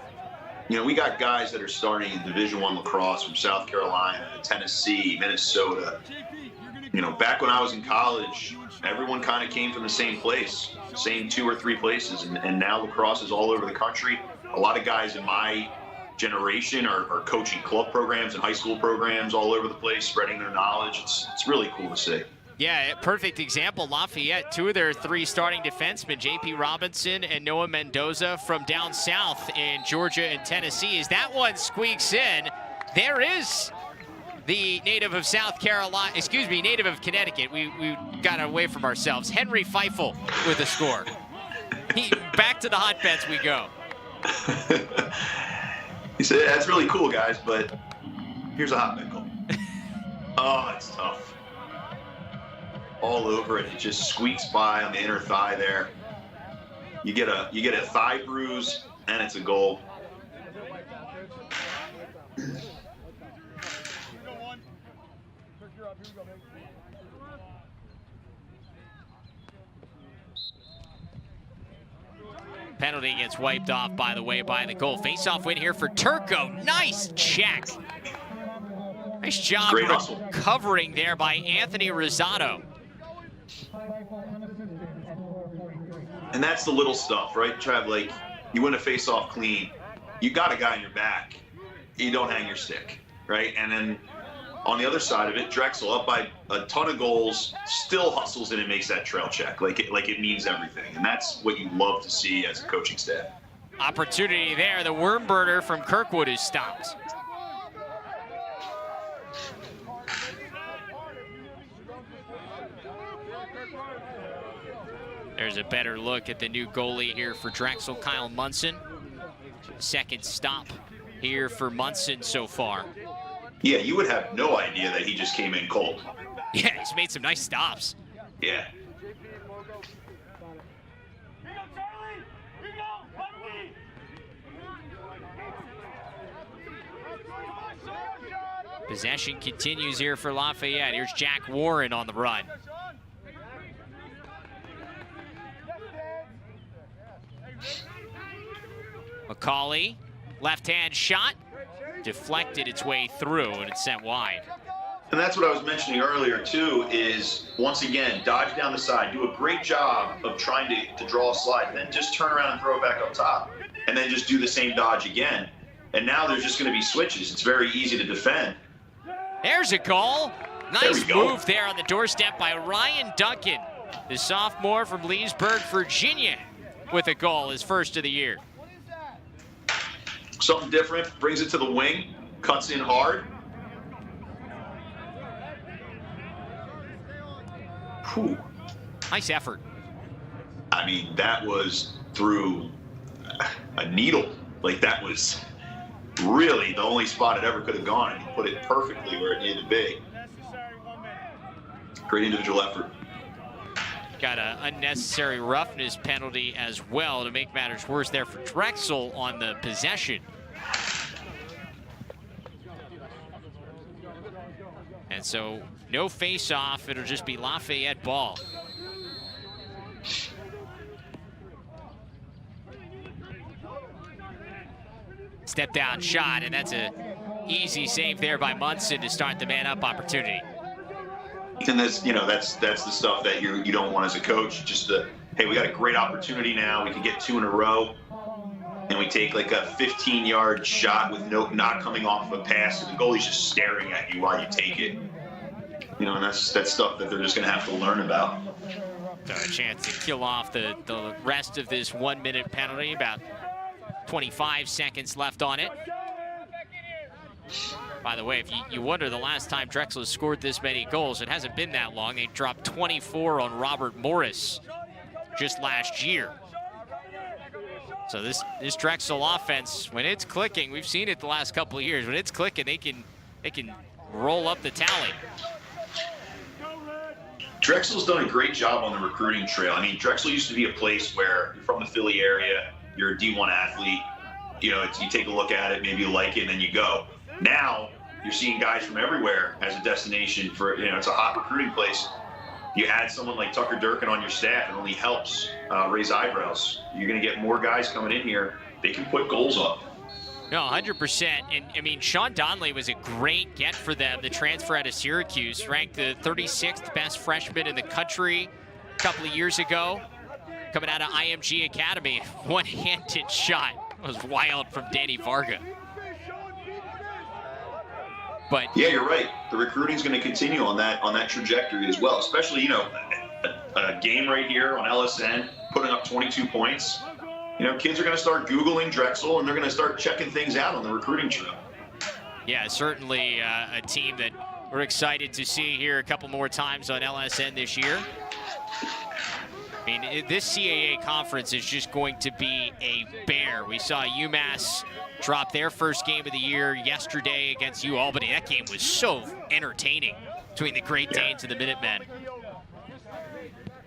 We got guys that are starting in Division I lacrosse from South Carolina, Tennessee, Minnesota. Back when I was in college, everyone kind of came from the same place, same 2 or 3 places, and now lacrosse is all over the country. A lot of guys in my generation are coaching club programs and high school programs all over the place, spreading their knowledge. It's really cool to see. Yeah, perfect example. Lafayette, 2 of their 3 starting defensemen, J.P. Robinson and Noah Mendoza from down south in Georgia and Tennessee. As that one squeaks in, there is the native of native of Connecticut. We got away from ourselves. Henry Feifel with the score. Back to the hotbeds we go. He said, that's really cool, guys, but here's a hotbed goal. Oh, it's tough. All over it. It just squeaks by on the inner thigh there. You get a thigh bruise, and it's a goal. Penalty gets wiped off, by the way, by the goal. Face-off win here for Turco. Nice check. Nice job recovering there by Anthony Rosado. And that's the little stuff, right, Trav? Like, you win a face-off clean. You got a guy in your back. You don't hang your stick, right? And then on the other side of it, Drexel, up by a ton of goals, still hustles in and makes that trail check like it means everything. And that's what you love to see as a coaching staff. Opportunity there. The worm burner from Kirkwood is stopped. There's a better look at the new goalie here for Drexel, Kyle Munson. Second stop here for Munson so far. Yeah, you would have no idea that he just came in cold. Yeah, he's made some nice stops. Yeah. Possession continues here for Lafayette. Here's Jack Warren on the run. McCauley, left-hand shot, deflected its way through, and it's sent wide. And that's what I was mentioning earlier, too, is, once again, dodge down the side. Do a great job of trying to draw a slide, and then just turn around and throw it back up top. And then just do the same dodge again. And now there's just going to be switches. It's very easy to defend. There's a goal. Nice move there on the doorstep by Ryan Duncan, the sophomore from Leesburg, Virginia, with a goal, his first of the year. Something different, brings it to the wing, cuts in hard. Whew. Nice effort. I mean, that was through a needle. Like, that was really the only spot it ever could have gone, and he put it perfectly where it needed to be. Great individual effort. Got an unnecessary roughness penalty as well to make matters worse there for Drexel on the possession. And so no face-off, it'll just be Lafayette ball. Step down shot, and that's an easy save there by Munson to start the man-up opportunity. And that's, you know, that's the stuff that you don't want as a coach. Just hey, we got a great opportunity now. We can get 2 in a row, and we take like a 15-yard shot with not coming off of a pass, and the goalie's just staring at you while you take it. You know, and that's stuff that they're just going to have to learn about. So a chance to kill off the rest of this 1-minute penalty. About 25 seconds left on it. By the way, if you wonder the last time Drexel has scored this many goals, it hasn't been that long. They dropped 24 on Robert Morris just last year. So this Drexel offense, when it's clicking, we've seen it the last couple of years. When it's clicking, they can roll up the tally. Drexel's done a great job on the recruiting trail. I mean, Drexel used to be a place where you're from the Philly area, you're a D1 athlete, you know, you take a look at it, maybe you like it, and then you go. Now, you're seeing guys from everywhere as a destination for, you know, it's a hot recruiting place. You add someone like Tucker Durkin on your staff, it only helps raise eyebrows. You're going to get more guys coming in here. They can put goals up. No, 100%. And, I mean, Sean Donnelly was a great get for them. The transfer out of Syracuse, ranked the 36th best freshman in the country a couple of years ago. Coming out of IMG Academy, one-handed shot. It was wild from Danny Varga. But yeah, you're right. The recruiting's going to continue on that trajectory as well. Especially, you know, a game right here on LSN, putting up 22 points. You know, kids are going to start Googling Drexel, and they're going to start checking things out on the recruiting trail. Yeah, certainly a team that we're excited to see here a couple more times on LSN this year. I I mean, this CAA conference is just going to be a bear. We saw UMass drop their first game of the year yesterday against UAlbany. That game was so entertaining between the Great Danes and the Minutemen.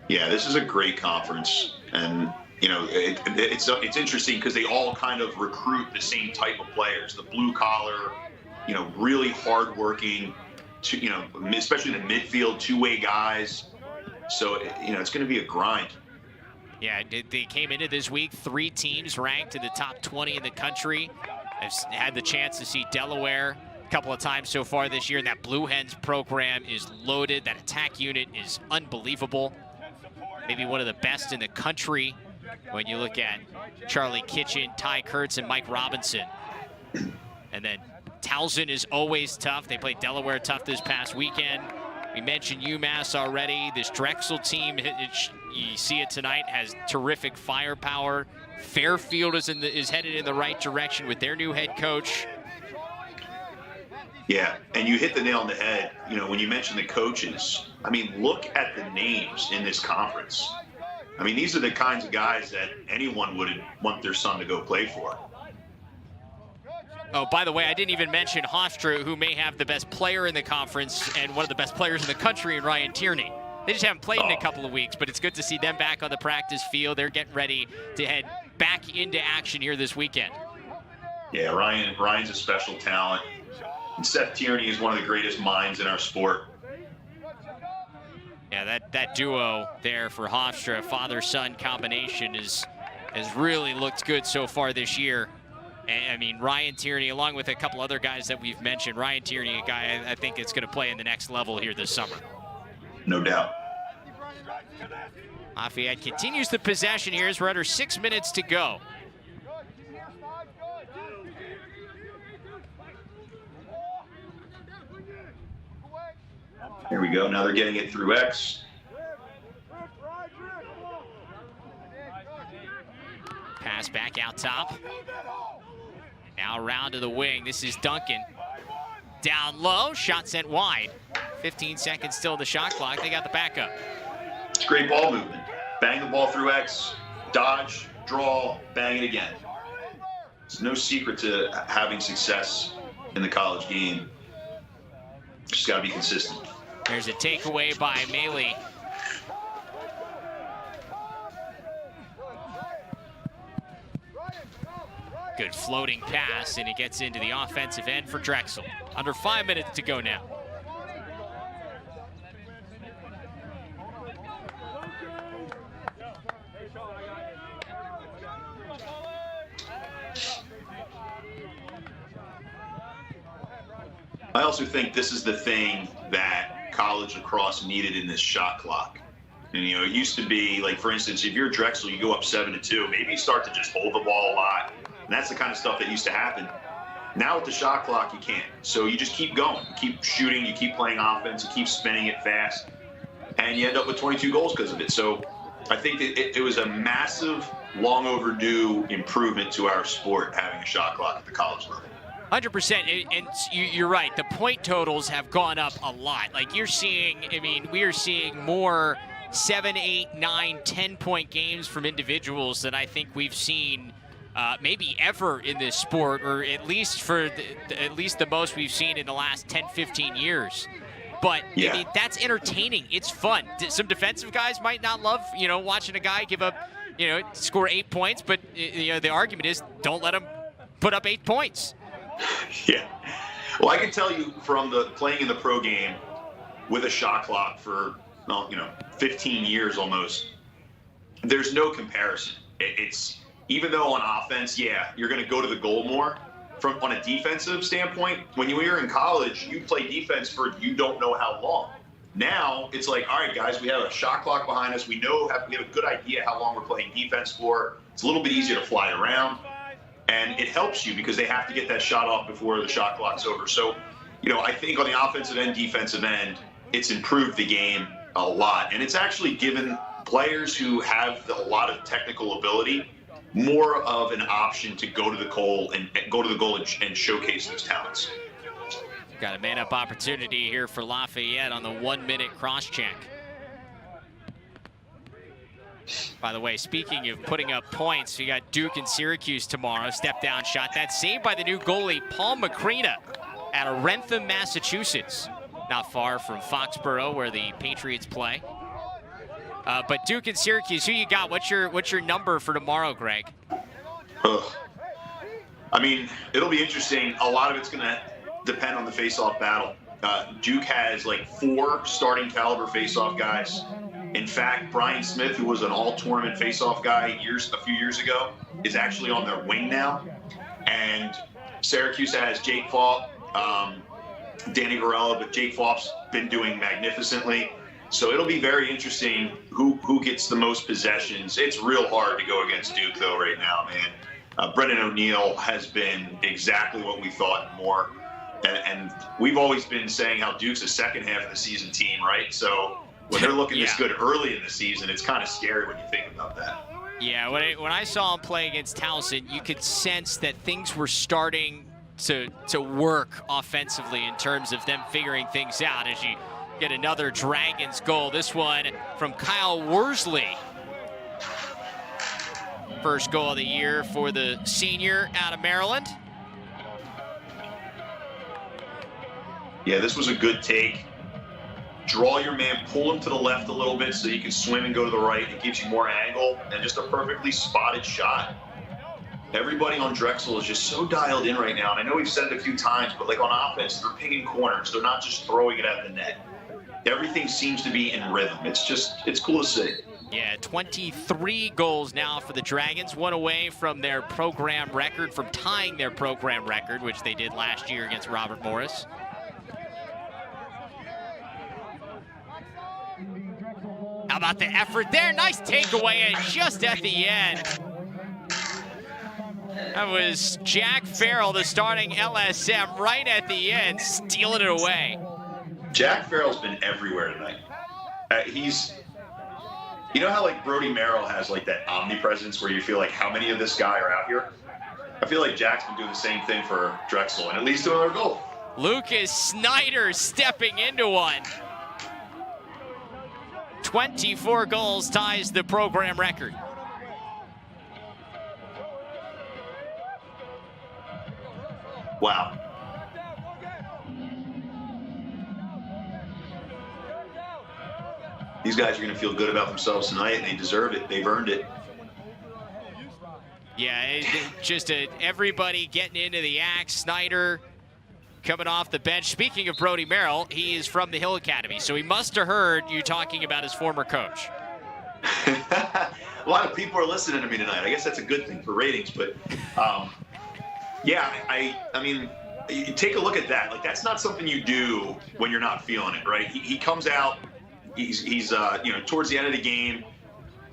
Yeah, this is a great conference, and you know it's interesting because they all kind of recruit the same type of players, the blue collar, you know, really hardworking, you know, especially the midfield two-way guys. So you know it's going to be a grind. Yeah, they came into this week 3 teams ranked in the top 20 in the country. I've had the chance to see Delaware a couple of times so far this year, and that Blue Hens program is loaded. That attack unit is unbelievable. Maybe one of the best in the country when you look at Charlie Kitchen, Ty Kurtz, and Mike Robinson. And then Towson is always tough. They played Delaware tough this past weekend. We mentioned UMass already. This Drexel team, you see it tonight, has terrific firepower. Fairfield is headed in the right direction with their new head coach. Yeah, and you hit the nail on the head. You know, when you mention the coaches, I mean, look at the names in this conference. I mean, these are the kinds of guys that anyone would want their son to go play for. Oh, by the way, I didn't even mention Hofstra, who may have the best player in the conference and one of the best players in the country in Ryan Tierney. They just haven't played in a couple of weeks, but it's good to see them back on the practice field. They're getting ready to head back into action here this weekend. Yeah, Ryan's a special talent. And Seth Tierney is one of the greatest minds in our sport. Yeah, that duo there for Hofstra, father-son combination, has really looked good so far this year. And, I mean, Ryan Tierney, along with a couple other guys that we've mentioned, Ryan Tierney, a guy I think is going to play in the next level here this summer. No doubt. Lafayette continues the possession here as we're under 6 minutes to go. Here we go. Now they're getting it through X. Pass back out top. Now around to the wing. This is Duncan. Down low, shot sent wide. 15 seconds still in the shot clock. They got the backup. It's great ball movement. Bang the ball through X, dodge, draw, bang it again. It's no secret to having success in the college game. Just got to be consistent. There's a takeaway by Mailey. Good floating pass, and it gets into the offensive end for Drexel. Under 5 minutes to go now. I also think this is the thing that college lacrosse needed in this shot clock. And, you know, it used to be, like, for instance, if you're Drexel, you go up 7-2, maybe you start to just hold the ball a lot. And that's the kind of stuff that used to happen. Now with the shot clock, you can't. So you just keep going. You keep shooting, you keep playing offense, you keep spinning it fast, and you end up with 22 goals because of it. So I think that it was a massive, long overdue improvement to our sport having a shot clock at the college level. 100%, and you're right. The point totals have gone up a lot. Like you're seeing, I mean, we are seeing more 7, 8, 9, 10-point games from individuals than I think we've seen maybe ever in this sport, or at least for the most we've seen in the last 10, 15 years. But yeah. I mean, that's entertaining. It's fun. Some defensive guys might not love, you know, watching a guy give up, you know, score 8 points, but you know, the argument is don't let him put up 8 points. Yeah. Well, I can tell you from the playing in the pro game with a shot clock for, you know, 15 years almost, there's no comparison. It's, even though on offense, yeah, you're going to go to the goal more. From on a defensive standpoint, when you were in college, you play defense for you don't know how long. Now it's like, all right, guys, we have a shot clock behind us. We have a good idea how long we're playing defense for. It's a little bit easier to fly around, and it helps you because they have to get that shot off before the shot clock's over. So, you know, I think on the offensive end, defensive end, it's improved the game a lot, and it's actually given players who have a lot of technical ability more of an option to go to the goal and showcase those talents. Got a man-up opportunity here for Lafayette on the 1-minute cross-check. By the way, speaking of putting up points, you got Duke and Syracuse tomorrow. Step down shot. That's saved by the new goalie, Paul Macrina, out of Wrentham, Massachusetts. Not far from Foxborough, where the Patriots play. But Duke and Syracuse, who you got? What's your number for tomorrow, Greg? I mean, it'll be interesting. A lot of it's going to depend on the face-off battle. Duke has like 4 starting caliber face-off guys. In fact, Brian Smith, who was an all-tournament face-off guy a few years ago, is actually on their wing now. And Syracuse has Jake Falk, Danny Varela, but Jake Falk's been doing magnificently. So it'll be very interesting who gets the most possessions. It's real hard to go against Duke, though, right now, man. Brendan O'Neill has been exactly what we thought and more. And we've always been saying how Duke's a second half of the season team, right? So when they're looking this good early in the season, it's kind of scary when you think about that. Yeah, when I saw him play against Towson, you could sense that things were starting to work offensively in terms of them figuring things out as you get another Dragons goal. This one from Kyle Worsley. First goal of the year for the senior out of Maryland. Yeah, this was a good take. Draw your man, pull him to the left a little bit so you can swim and go to the right. It gives you more angle, and just a perfectly spotted shot. Everybody on Drexel is just so dialed in right now. And I know we've said it a few times, but like on offense, they're pinging corners. They're not just throwing it at the net. Everything seems to be in rhythm. It's cool to see. Yeah, 23 goals now for the Dragons, one away from their program record, from tying their program record, which they did last year against Robert Morris. How about the effort there? Nice takeaway, and just at the end. That was Jack Farrell, the starting LSM, right at the end, stealing it away. Jack Farrell's been everywhere tonight. You know how like Brody Merrill has like that omnipresence where you feel like how many of this guy are out here? I feel like Jack's been doing the same thing for Drexel, and it leads to another goal. Lucas Snyder stepping into one. 24 goals ties the program record. Wow. These guys are going to feel good about themselves tonight, and they deserve it. They've earned it. Yeah, just everybody getting into the act. Snyder coming off the bench. Speaking of Brody Merrill, he is from the Hill Academy, so he must have heard you talking about his former coach. A lot of people are listening to me tonight. I guess that's a good thing for ratings, but yeah, I mean, you take a look at that. Like, that's not something you do when you're not feeling it, right? He comes out, he's you know, towards the end of the game.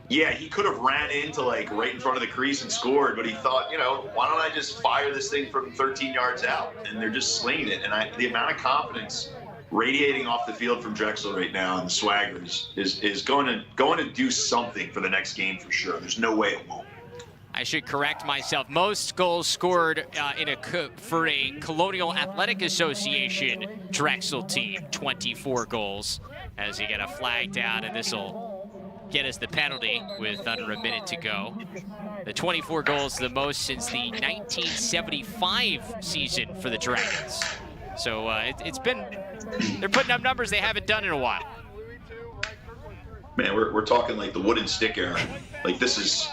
Yeah, he could have ran into like right in front of the crease and scored, but he thought, you know, why don't I just fire this thing from 13 yards out? And they're just slinging it. And the amount of confidence radiating off the field from Drexel right now and the swagger is going to do something for the next game for sure. There's no way it won't. I should correct myself. Most goals scored for a Colonial Athletic Association Drexel team, 24 goals. As you get a flag down, and this will get us the penalty with under a minute to go. The 24 goals, the most since the 1975 season for the Dragons. So it's been, they're putting up numbers they haven't done in a while. Man, we're talking like the wooden stick era. Like, this is...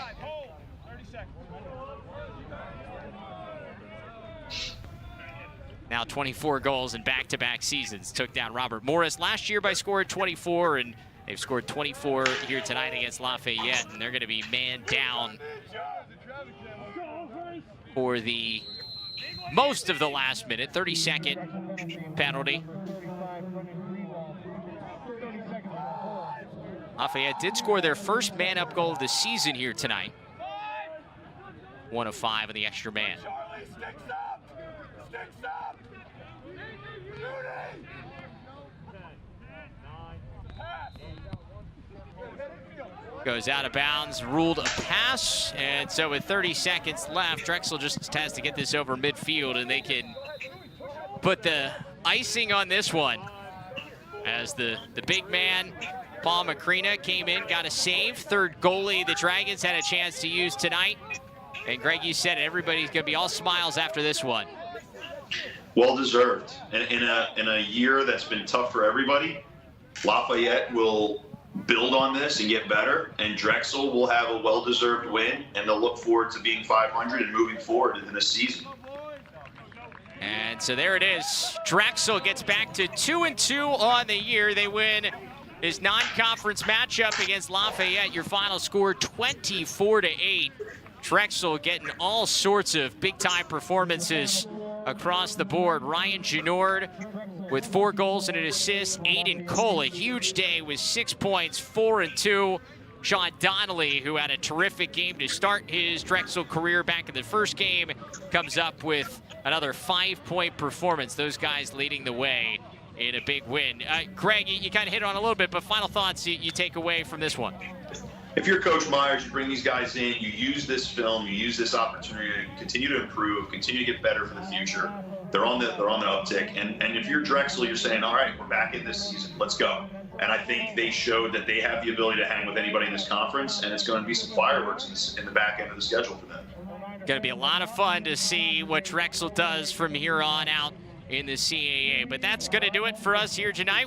Now 24 goals in back-to-back seasons. Took down Robert Morris last year by scoring 24, and they've scored 24 here tonight against Lafayette, and they're going to be man down for the most of the last minute, 32nd penalty. Lafayette did score their first man-up goal of the season here tonight. 1 of 5 on the extra man. Goes out of bounds, ruled a pass, and so with 30 seconds left, Drexel just has to get this over midfield, and they can put the icing on this one as the big man Paul Macrina came in, got a save. Third goalie the Dragons had a chance to use tonight. And Greg, you said it, everybody's going to be all smiles after this one. Well deserved. In a year that's been tough for everybody, Lafayette will build on this and get better, and Drexel will have a well-deserved win, and they'll look forward to being 500 and moving forward in the season. And so there it is. Drexel gets back to 2-2 on the year. They win his non-conference matchup against Lafayette. Your final score 24-8. Drexel getting all sorts of big-time performances across the board. Ryan Genord with 4 goals and an assist. Aiden Cole, a huge day with 6 points, 4-2. Sean Donnelly, who had a terrific game to start his Drexel career back in the first game, comes up with another 5-point performance. Those guys leading the way in a big win. Greg, you kind of hit on a little bit, but final thoughts you take away from this one? If you're Coach Myers, you bring these guys in, you use this film, you use this opportunity to continue to improve, continue to get better for the future. They're on the uptick. And if you're Drexel, you're saying, all right, we're back in this season. Let's go. And I think they showed that they have the ability to hang with anybody in this conference, and it's going to be some fireworks in the back end of the schedule for them. Going to be a lot of fun to see what Drexel does from here on out in the CAA. But that's going to do it for us here tonight.